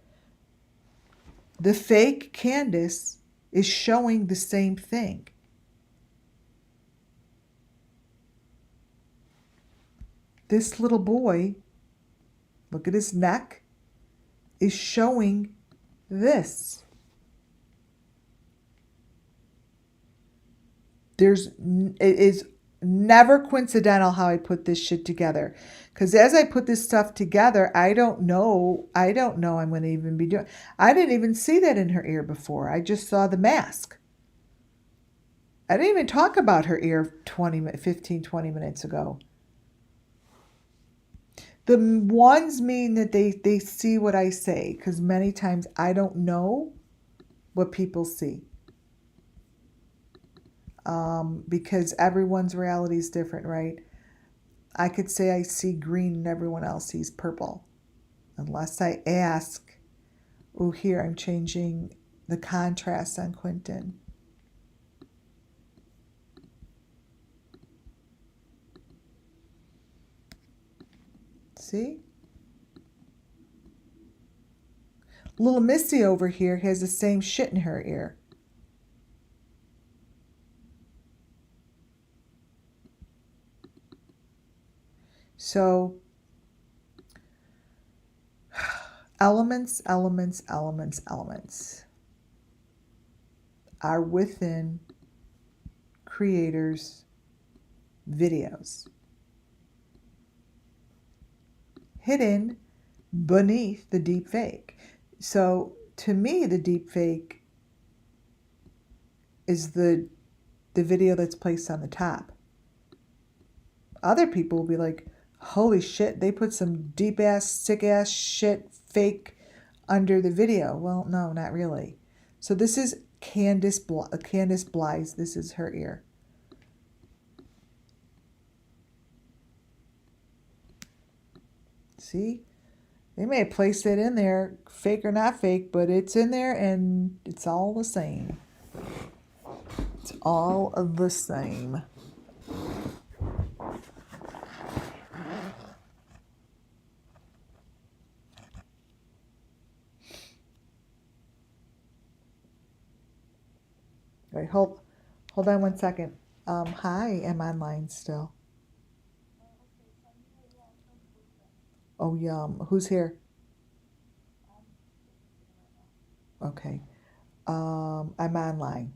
S1: The fake Candace is showing the same thing. This little boy, look at his neck, is showing this. It is never coincidental how I put this shit together. Because as I put this stuff together, I don't know I'm going to even be doing. I didn't even see that in her ear before. I just saw the mask. I didn't even talk about her ear 15, 20 minutes ago. The ones mean that they see what I say, because many times I don't know what people see. Because everyone's reality is different, right? I could say I see green and everyone else sees purple. Unless I ask, oh, here I'm changing the contrast on Quentin. See? Little Missy over here has the same shit in her ear. So, elements are within creators' videos. Hidden beneath the deep fake. So to me, the deep fake is the video that's placed on the top. Other people will be like, holy shit, they put some deep ass, sick ass shit fake under the video. Well, no, not really. So this is Candace Blythe. This is her ear. See? They may have placed it in there, fake or not fake, but it's in there and it's all the same. It's all the same. Wait, hold on 1 second. Hi, I'm online still. Oh, yum. Who's here? Okay. I'm online.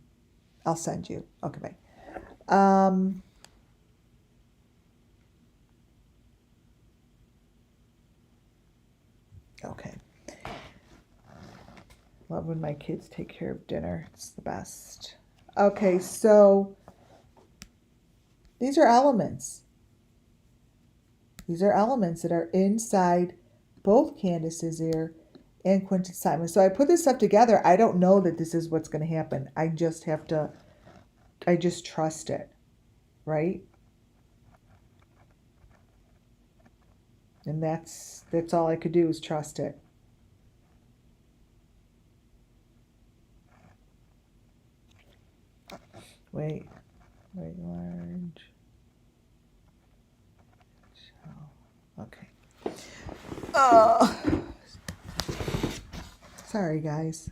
S1: I'll send you. Okay, bye. Okay. Love when my kids take care of dinner. It's the best. Okay, so these are elements. These are elements that are inside both Candace's ear and Quentin Simon. So I put this stuff together. I don't know that this is what's going to happen. I just trust it, right? And that's all I could do is trust it. Wait, large. Okay. Sorry, guys.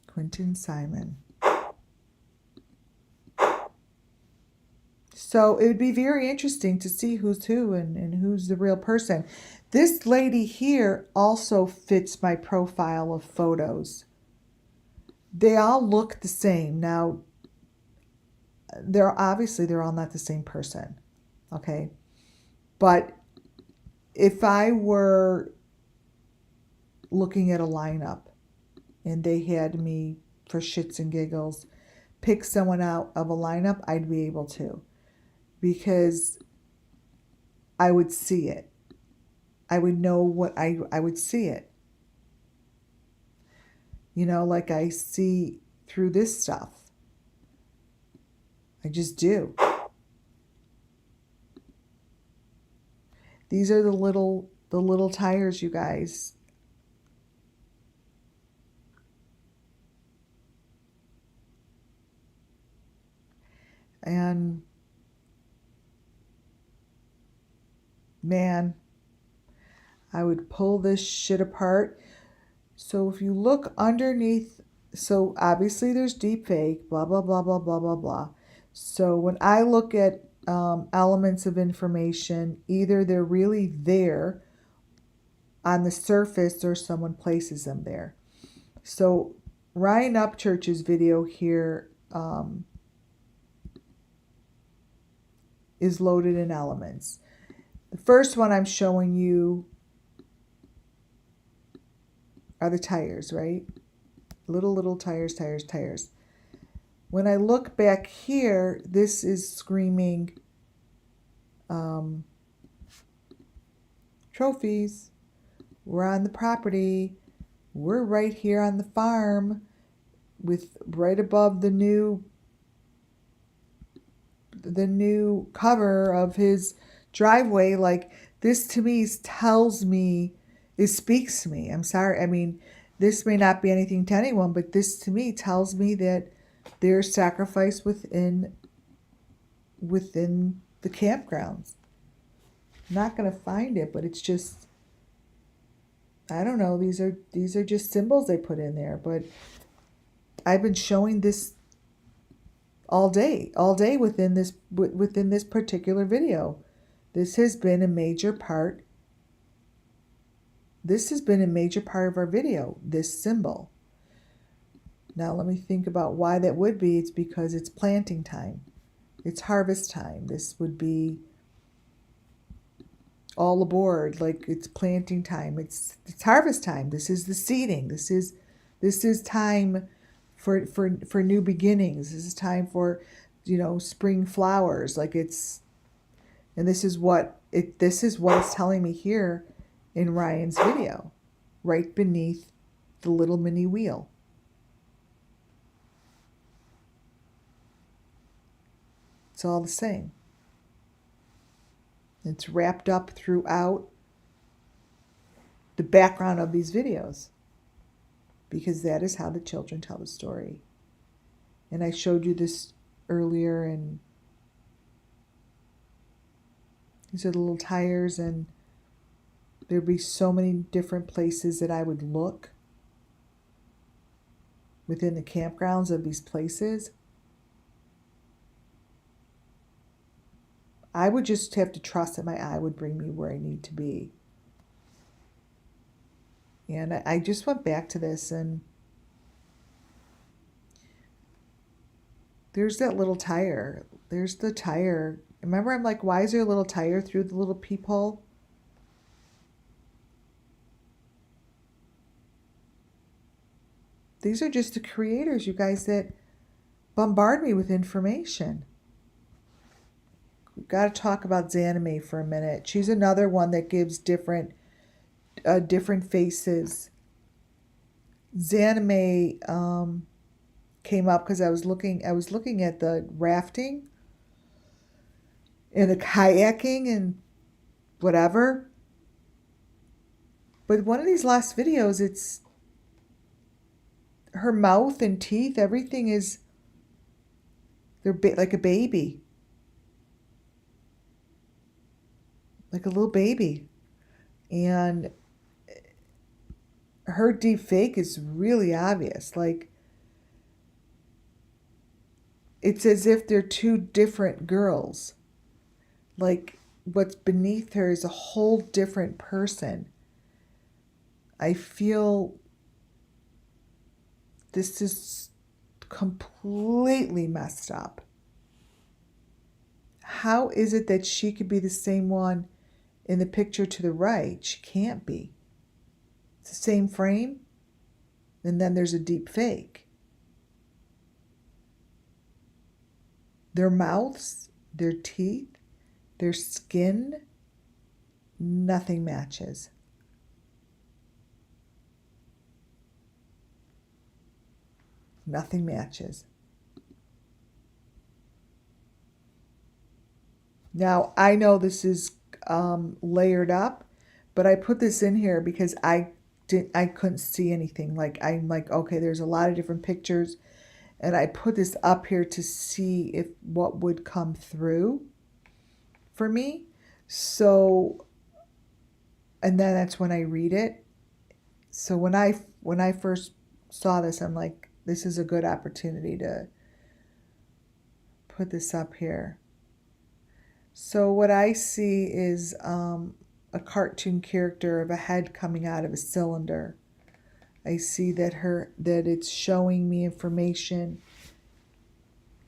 S1: Quentin Simon. So it would be very interesting to see who's who and who's the real person. This lady here also fits my profile of photos. They all look the same. Now, they're all not the same person. Okay. But if I were looking at a lineup and they had me for shits and giggles pick someone out of a lineup, I'd be able to, because I would see it. I would know what I would see it. You know, like I see through this stuff. I just do. These are the little tires, you guys. And man, I would pull this shit apart. So if you look underneath, so obviously there's deepfake, blah, blah, blah, blah, blah, blah, blah. So when I look at elements of information, either they're really there on the surface or someone places them there. So Ryan Upchurch's video here is loaded in elements. The first one I'm showing you are the tires, right? Little tires. When I look back here, this is screaming trophies. We're on the property. We're right here on the farm with right above the new cover of his driveway. Like, this to me tells me, it speaks to me. I'm sorry. I mean, this may not be anything to anyone, but this to me tells me that there's sacrifice within the campgrounds. I'm not going to find it, but it's just, I don't know. These are just symbols they put in there, but I've been showing this all day within this particular video. This has been a major part. This has been a major part of our video, this symbol. Now let me think about why that would be. It's because it's planting time. It's harvest time. This would be all aboard, like it's planting time, it's harvest time, this is the seeding, this is time for new beginnings, this is time for, spring flowers, like it's, and this is what it's telling me here in Ryan's video, right beneath the little mini wheel. It's all the same. It's wrapped up throughout the background of these videos, because that is how the children tell the story. And I showed you this earlier, and these are the little tires, and there'd be so many different places that I would look within the campgrounds of these places. I would just have to trust that my eye would bring me where I need to be. And I just went back to this, and there's that little tire. There's the tire. Remember, I'm like, why is there a little tire through the little peephole? These are just the creators, you guys, that bombard me with information. We've got to talk about Zanime for a minute. She's another one that gives different faces. Zanime came up because I was looking at the rafting and the kayaking and whatever. But one of these last videos, it's her mouth and teeth, everything is, they're like a baby. Like a little baby. And her deep fake is really obvious. Like, it's as if they're two different girls. Like, what's beneath her is a whole different person. I feel this is completely messed up. How is it that she could be the same one in the picture to the right? She can't be. It's the same frame, and then there's a deep fake. Their mouths, their teeth, their skin, nothing matches. Nothing matches. Now, I know this is layered up, but I put this in here because I couldn't see anything. Like, I'm like, okay, there's a lot of different pictures, and I put this up here to see if what would come through for me. So, and then that's when I read it. So when I first saw this, I'm like, this is a good opportunity to put this up here. So what I see is a cartoon character of a head coming out of a cylinder. I see that it's showing me information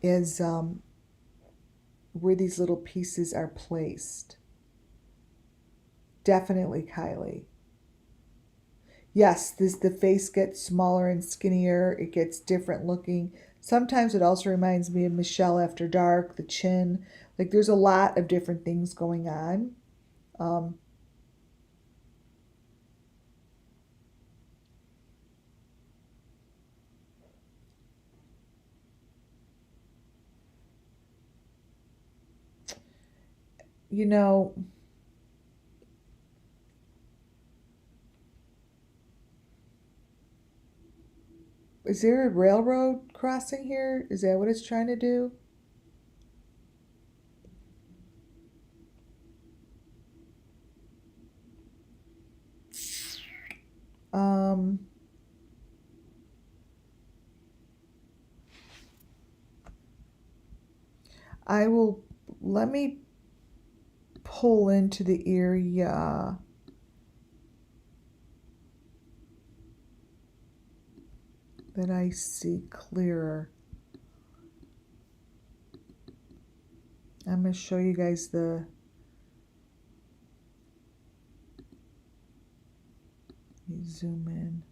S1: is where these little pieces are placed. Definitely Kylie. Yes, the face gets smaller and skinnier. It gets different looking. Sometimes it also reminds me of Michelle After Dark, the chin. Like, there's a lot of different things going on. You know, is there a railroad crossing here? Is that what it's trying to do? Let me pull into the area that I see clearer. I'm going to show you guys the zoom in.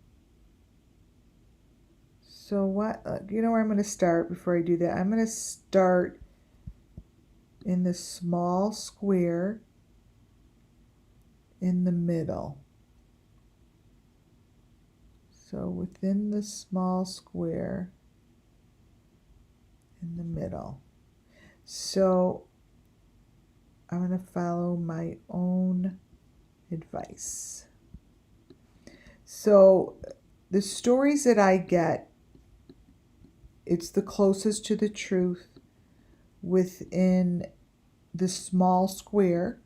S1: So what, you know where I'm going to start before I do that? I'm going to start in the small square in the middle. So within the small square in the middle. So I'm going to follow my own advice. So the stories that I get, it's the closest to the truth within the small square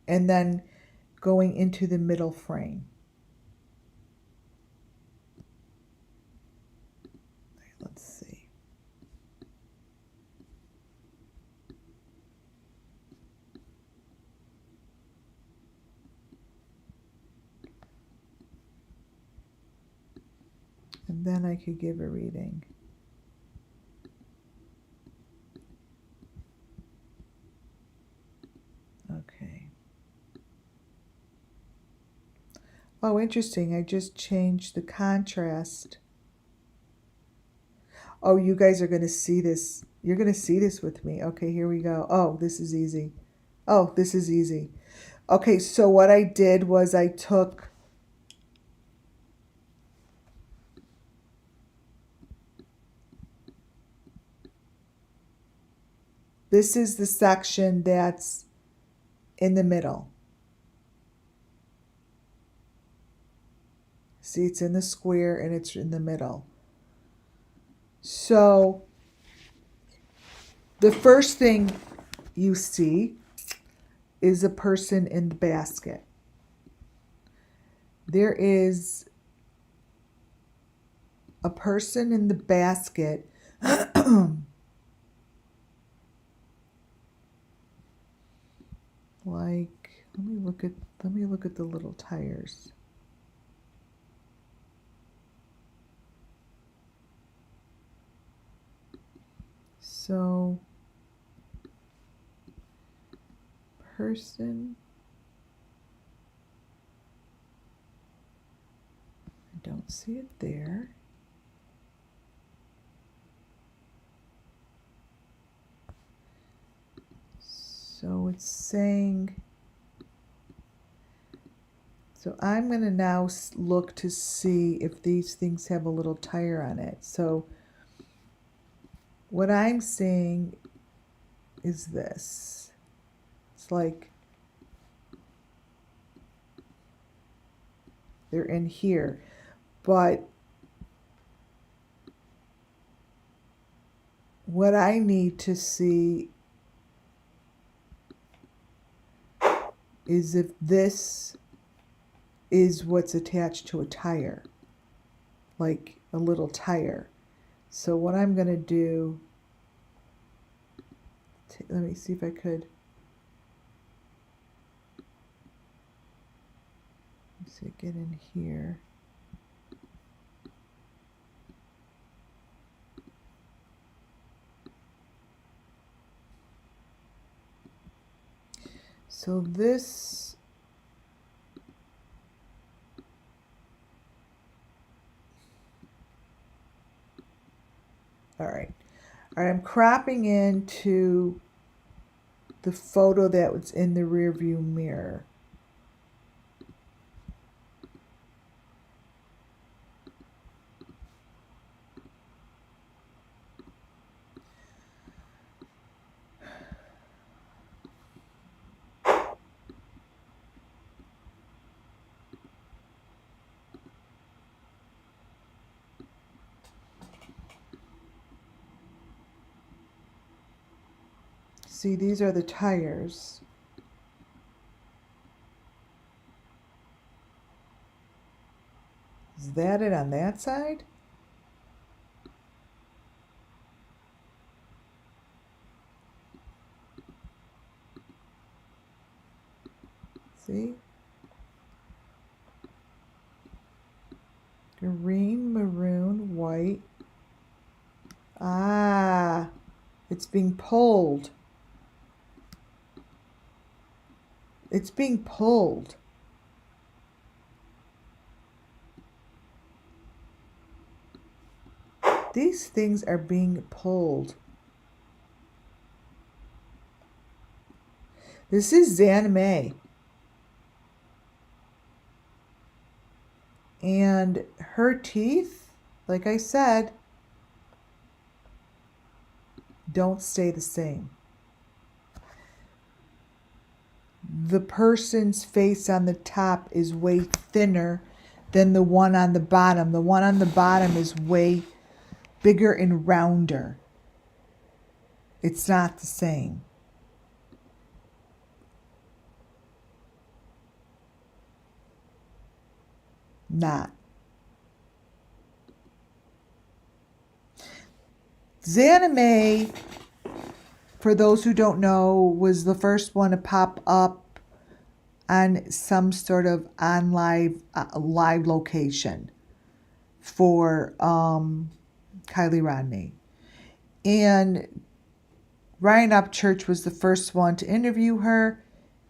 S1: and then going into the middle frame. Let's see. And then I could give a reading. Okay. Oh, interesting. I just changed the contrast. Oh, you guys are going to see this. You're going to see this with me. Okay, here we go. Oh, this is easy. Oh, this is easy. Okay, so what I did was I took this is the section that's in the middle. See, it's in the square and it's in the middle. So the first thing you see is a person in the basket. There is a person in the basket like let me look at the little tires. So person, I don't see it there. So it's saying, so I'm going to now look to see if these things have a little tire on it. So what I'm seeing is this. It's like they're in here, but what I need to see is if this is what's attached to a tire, like a little tire. So what I'm going to do, let me see if I could. Let's see, get in here. So this, all right, I'm cropping into the photo that was in the rear view mirror. See, these are the tires. Is that it on that side? See? Green, maroon, white. Ah, it's being pulled. It's being pulled. These things are being pulled. This is Zanime. And her teeth, like I said, don't stay the same. The person's face on the top is way thinner than the one on the bottom. The one on the bottom is way bigger and rounder. It's not the same. Not. Zanime, for those who don't know, was the first one to pop up on some sort of on live location for Kylie Rodney. And Ryan Upchurch was the first one to interview her,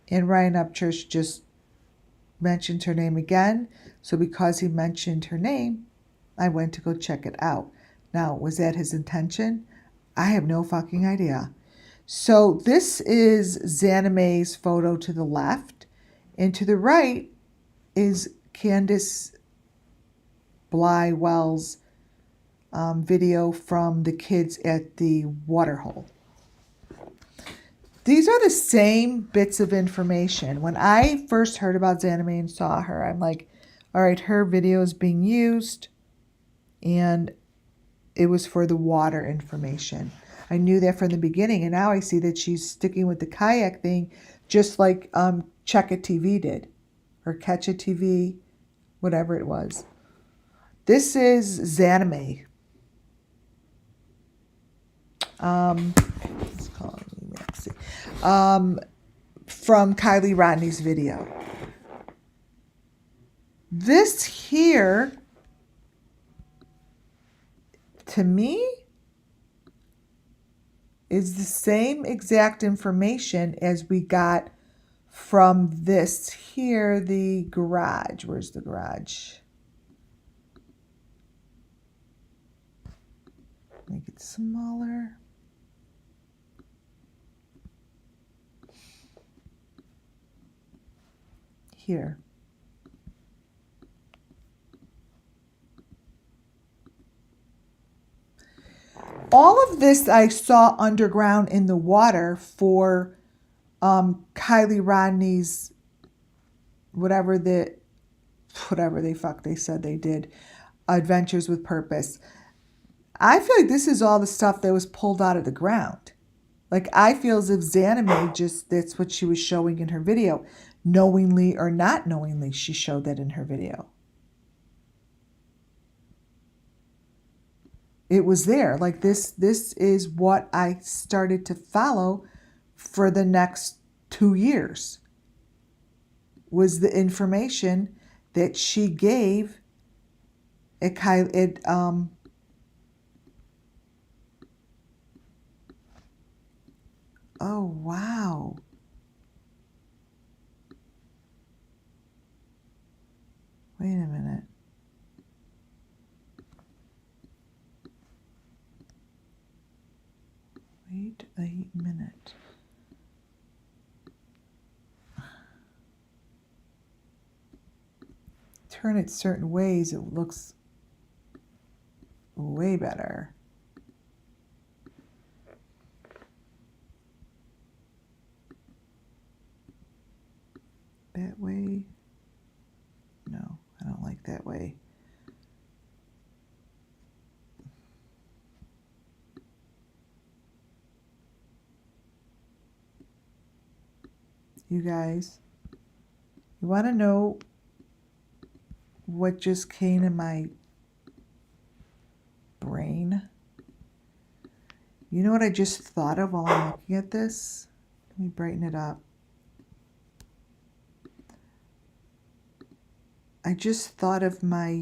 S1: and Ryan Upchurch just mentioned her name again. So because he mentioned her name, I went to go check it out. Now, was that his intention? I have no fucking idea. So this is Zanime's photo to the left, and to the right is Candace Blywell's video from the kids at the waterhole. These are the same bits of information. When I first heard about Zanime and saw her, I'm like, all right, her video is being used, and it was for the water information. I knew that from the beginning, and now I see that she's sticking with the kayak thing, just like Check It TV did, or Catch It TV, whatever it was. This is Zanime. Let's call it from Kylie Rodney's video. This here, to me, is the same exact information as we got from this here, the garage. Where's the garage? Make it smaller. Here. All of this I saw underground in the water for Kylie Rodney's whatever they said they did, Adventures with Purpose. I feel like this is all the stuff that was pulled out of the ground. Like, I feel as if Zanime that's what she was showing in her video. Knowingly or not knowingly, she showed that in her video. It was there. Like, this is what I started to follow for the next 2 years. Was the information that she gave oh, wow. Wait a minute. Wait a minute. Turn it certain ways, it looks way better. That way? No, I don't like that way. You guys, you want to know what just came in my brain? You know what I just thought of while I'm looking at this? Let me brighten it up. I just thought of my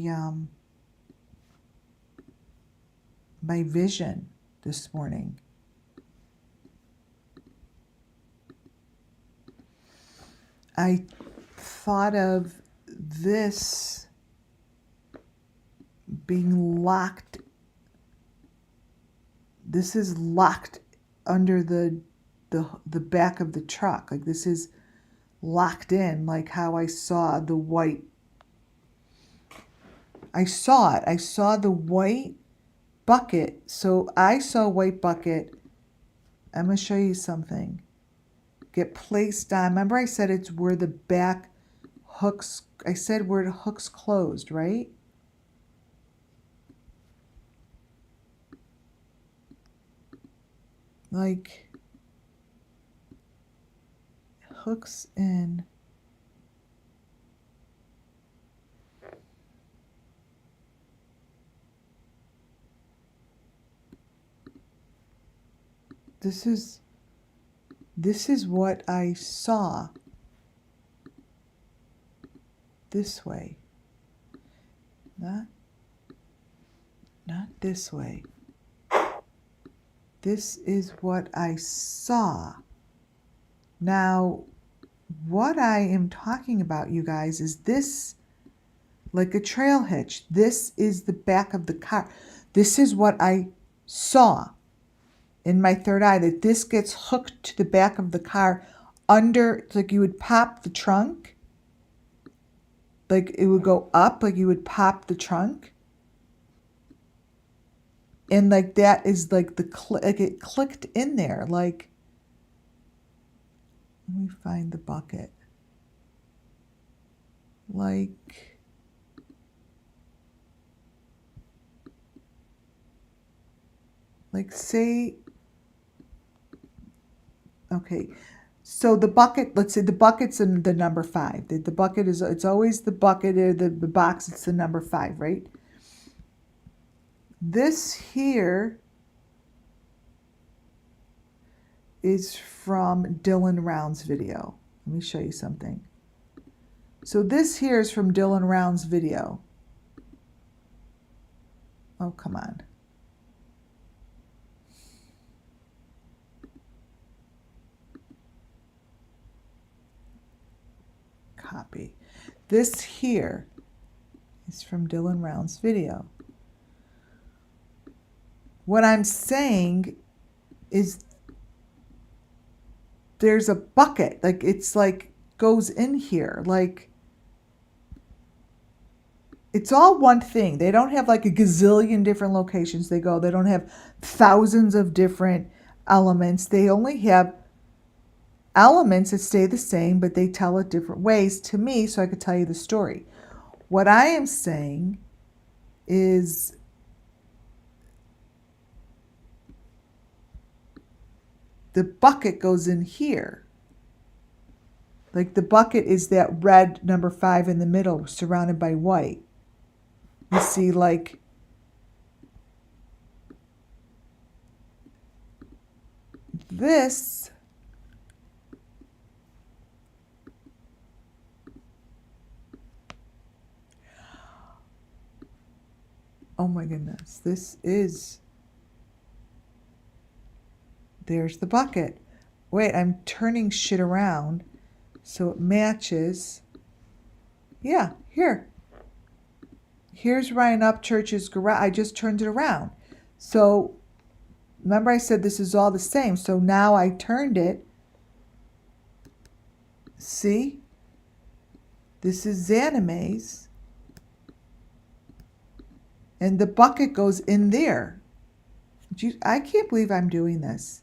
S1: my vision this morning. I thought of this being locked this is locked under the back of the truck. Like this is locked in, like how I saw the white. I saw it. I saw the white bucket. So I saw a white bucket. I'm going to show you something. Get placed on. Remember I said it's where the back hooks, I said where the hooks closed, right? Like hooks in. This is what I saw. This way. Not this way. This is what I saw. Now, what I am talking about, you guys, is this, like a trail hitch. This is the back of the car. This is what I saw in my third eye, that this gets hooked to the back of the car under, like you would pop the trunk. Like it would go up, like you would pop the trunk. And like that is like like it clicked in there. Like, let me find the bucket. Like, say, okay. So the bucket, let's say the bucket's in the number 5. The bucket is, it's always the bucket or the box, it's the number 5, right? This here is from Dylan Round's video. Let me show you something. So this here is from Dylan Round's video. Oh, come on. Copy. This here is from Dylan Round's video. What I'm saying is there's a bucket, like it's like goes in here, like it's all one thing. They don't have like a gazillion different locations they go. They don't have thousands of different elements. They only have elements that stay the same, but they tell it different ways to me so I could tell you the story. What I am saying is the bucket goes in here. Like the bucket is that red number 5 in the middle surrounded by white. You see, like, this oh my goodness, this is, there's the bucket. Wait, I'm turning shit around so it matches. Yeah, here. Here's Ryan Upchurch's garage. I just turned it around. So remember I said this is all the same. So now I turned it. See? This is Xanime's. And the bucket goes in there. I can't believe I'm doing this.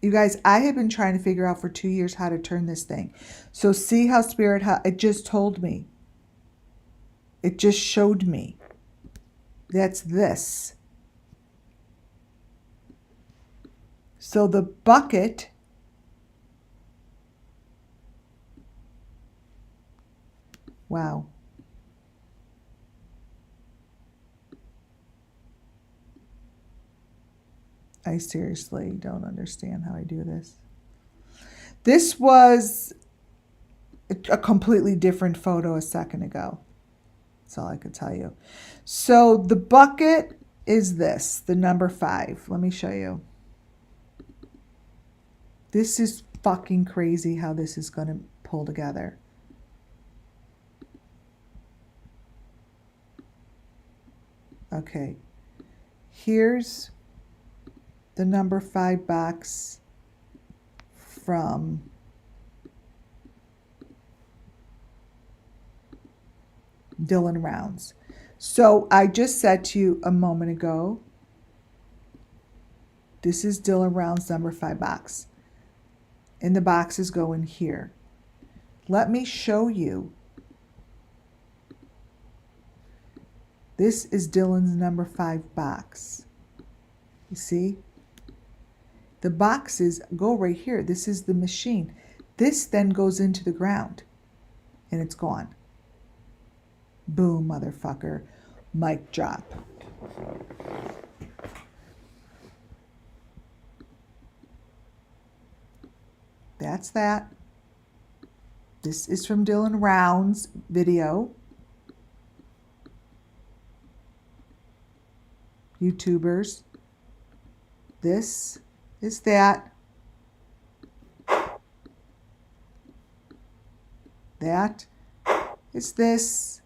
S1: You guys, I have been trying to figure out for 2 years how to turn this thing. So see how Spirit, it just told me. It just showed me. That's this. So the bucket wow. I seriously don't understand how I do this. This was a completely different photo a second ago. That's all I could tell you. So the bucket is this, the number 5. Let me show you. This is fucking crazy how this is going to pull together. Okay. Here's the number 5 box from Dylan Rounds. So I just said to you a moment ago, this is Dylan Rounds number 5 box. And the boxes go in here. Let me show you. This is Dylan's number 5 box. You see? The boxes go right here. This is the machine. This then goes into the ground. And it's gone. Boom, motherfucker. Mic drop. That's that. This is from Dylan Rounds video. YouTubers. This is that. That is this.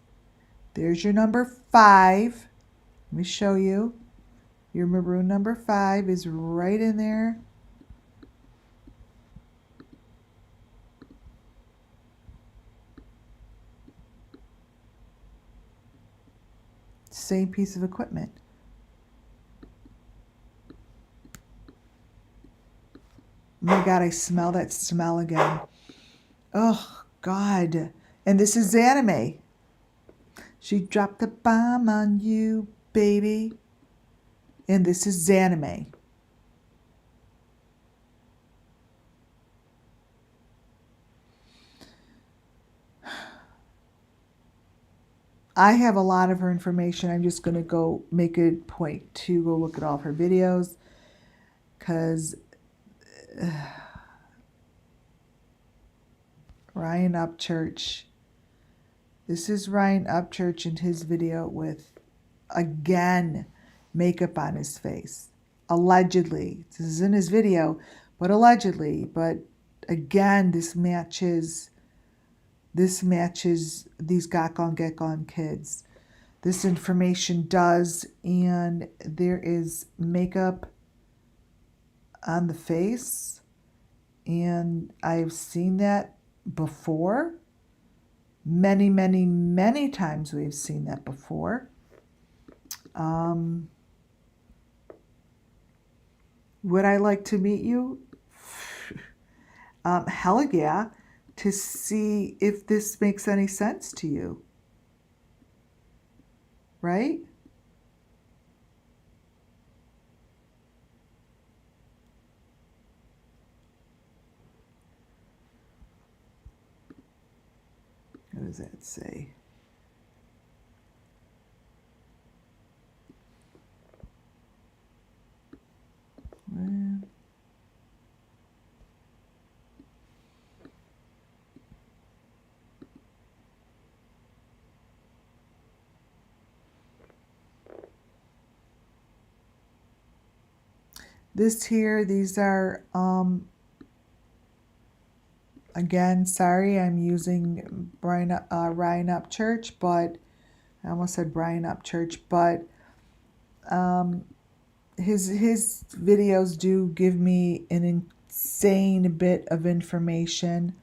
S1: There's your number 5. Let me show you. Your maroon number 5 is right in there. Same piece of equipment. Oh my God, I smell that smell again. Oh, God. And this is anime. She dropped the bomb on you, baby. And this is anime. I have a lot of her information. I'm just going to go make a point to go look at all of her videos. Because Ryan Upchurch. This is Ryan Upchurch in his video with, again, makeup on his face. Allegedly. This is in his video, but allegedly. But again, this matches these Got Gone Get Gone kids. This information does, and there is makeup on the face, and I've seen that before. Many, many, many times we've seen that before. Would I like to meet you? Hell yeah, to see if this makes any sense to you. Right? What does that say? Well, this here, these are, again, sorry, I'm using Ryan Upchurch, but I almost said Brian Upchurch, but his videos do give me an insane bit of information.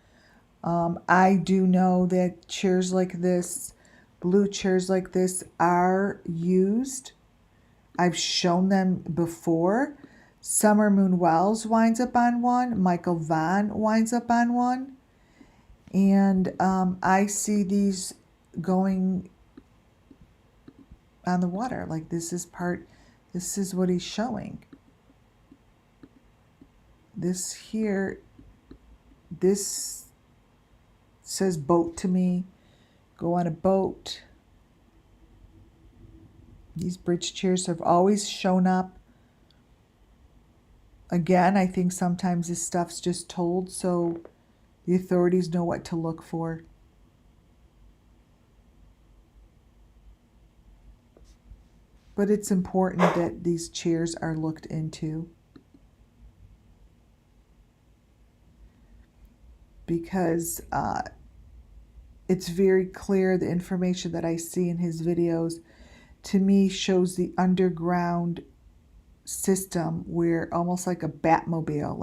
S1: I do know that chairs like this, blue chairs like this, are used. I've shown them before. Summer Moon Wells winds up on one. Michael Vaughn winds up on one. And I see these going on the water. Like this is what he's showing. This here, this says boat to me. Go on a boat. These bridge chairs have always shown up. Again, I think sometimes this stuff's just told so the authorities know what to look for. But it's important that these chairs are looked into. Because it's very clear, the information that I see in his videos, to me, shows the underground system where almost like a Batmobile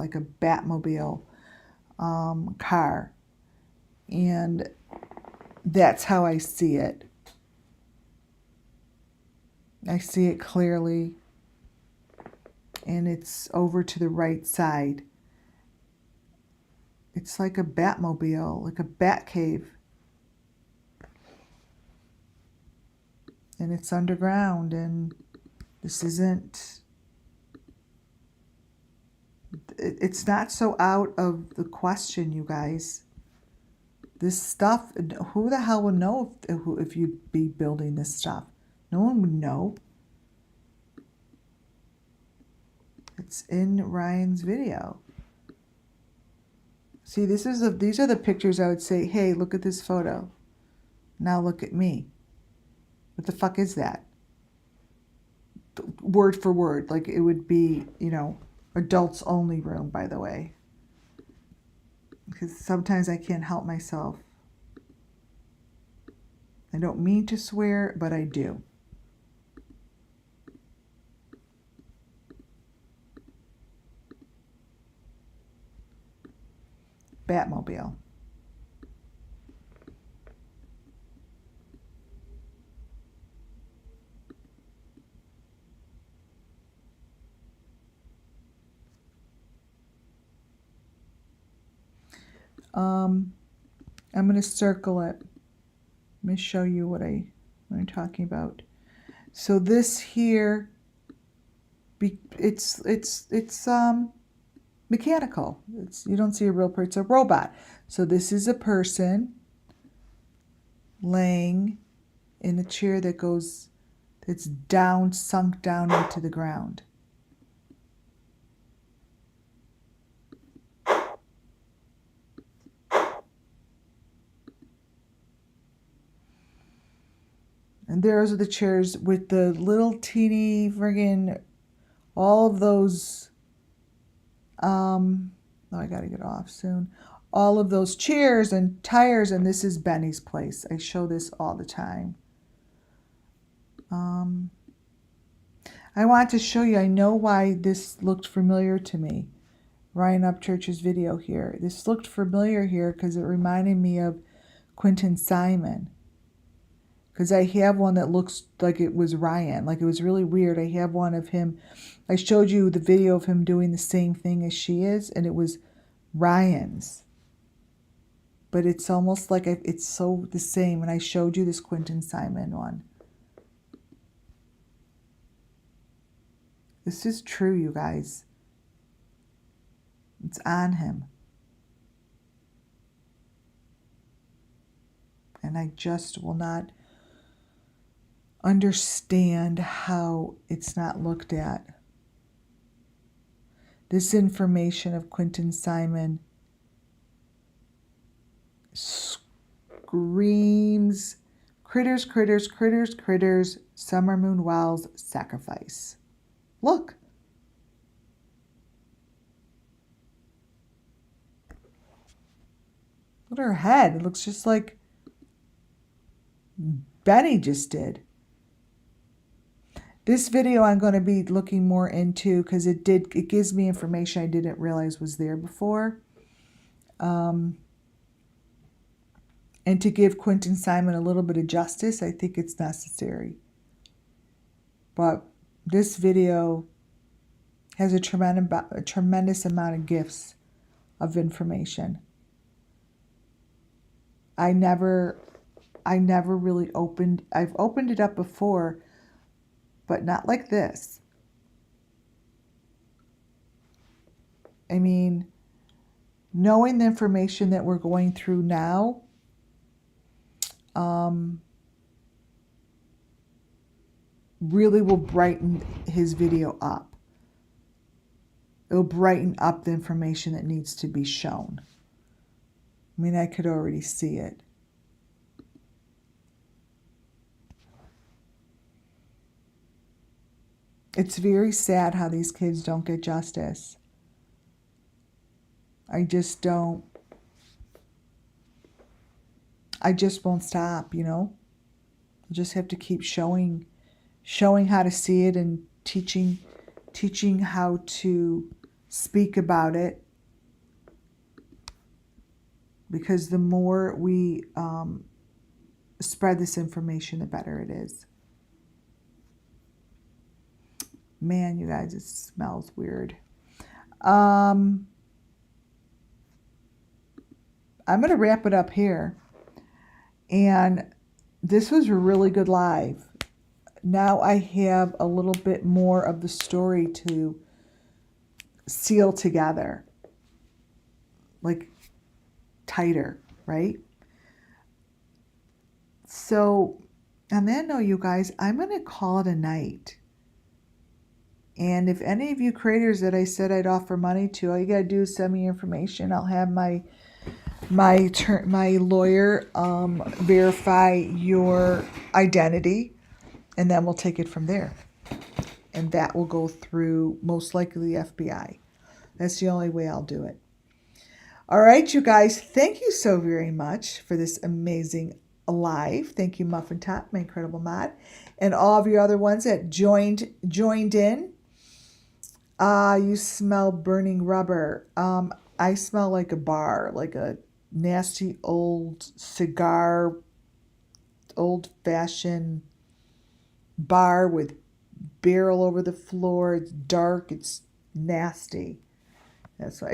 S1: car. And that's how I see it. I see it clearly. And it's over to the right side. It's like a Batmobile, like a Batcave. And it's underground, and this isn't, it's not so out of the question, you guys. This stuff, who the hell would know if you'd be building this stuff? No one would know. It's in Ryan's video. See, these are the pictures I would say, hey, look at this photo. Now look at me. What the fuck is that? Word for word, like it would be, adults only room, by the way. Because sometimes I can't help myself. I don't mean to swear, but I do. Batmobile. I'm going to circle it. Let me show you what I'm talking about. So this here, it's mechanical. You don't see a real person, it's a robot. So this is a person laying in a chair that's sunk down into the ground. And those are the chairs with the little teeny friggin' all of those, I gotta get off soon. All of those chairs and tires, and this is Benny's place. I show this all the time. I want to show you, I know why this looked familiar to me. Ryan Upchurch's video here. This looked familiar here because it reminded me of Quentin Simon. Because I have one that looks like it was Ryan. Like, it was really weird. I have one of him. I showed you the video of him doing the same thing as she is, and it was Ryan's. But it's almost like it's so the same. And I showed you this Quentin Simon one. This is true, you guys. It's on him. And I just will not understand how it's not looked at. This information of Quentin Simon screams critters, critters, critters, critters, Summer Moon Wells sacrifice. Look. Look at her head. It looks just like Benny just did. This video I'm going to be looking more into because it gives me information I didn't realize was there before. And to give Quentin Simon a little bit of justice, I think it's necessary. But this video has a tremendous amount of gifts of information. I never really I've opened it up before, but not like this. I mean, knowing the information that we're going through now, really will brighten his video up. It'll brighten up the information that needs to be shown. I mean, I could already see it. It's very sad how these kids don't get justice. I just won't stop, you know? I just have to keep showing how to see it and teaching teaching how to speak about it, because the more we spread this information, the better it is. Man, you guys, it smells weird. I'm going to wrap it up here. And this was a really good live. Now I have a little bit more of the story to seal together. Like tighter, right? So on that note, you guys, I'm going to call it a night. And if any of you creators that I said I'd offer money to, all you got to do is send me information. I'll have my lawyer verify your identity, and then we'll take it from there. And that will go through most likely the FBI. That's the only way I'll do it. All right, you guys, thank you so very much for this amazing live. Thank you, Muffin Top, my incredible mod, and all of your other ones that joined in. You smell burning rubber. I smell like a bar, like a nasty old cigar, old-fashioned bar with barrel over the floor. It's dark. It's nasty. That's what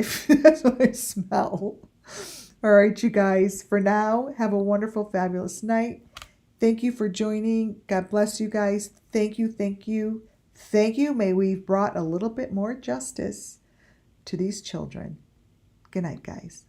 S1: I smell. All right, you guys. For now, have a wonderful, fabulous night. Thank you for joining. God bless you guys. Thank you, thank you, thank you. May we've brought a little bit more justice to these children. Good night, guys.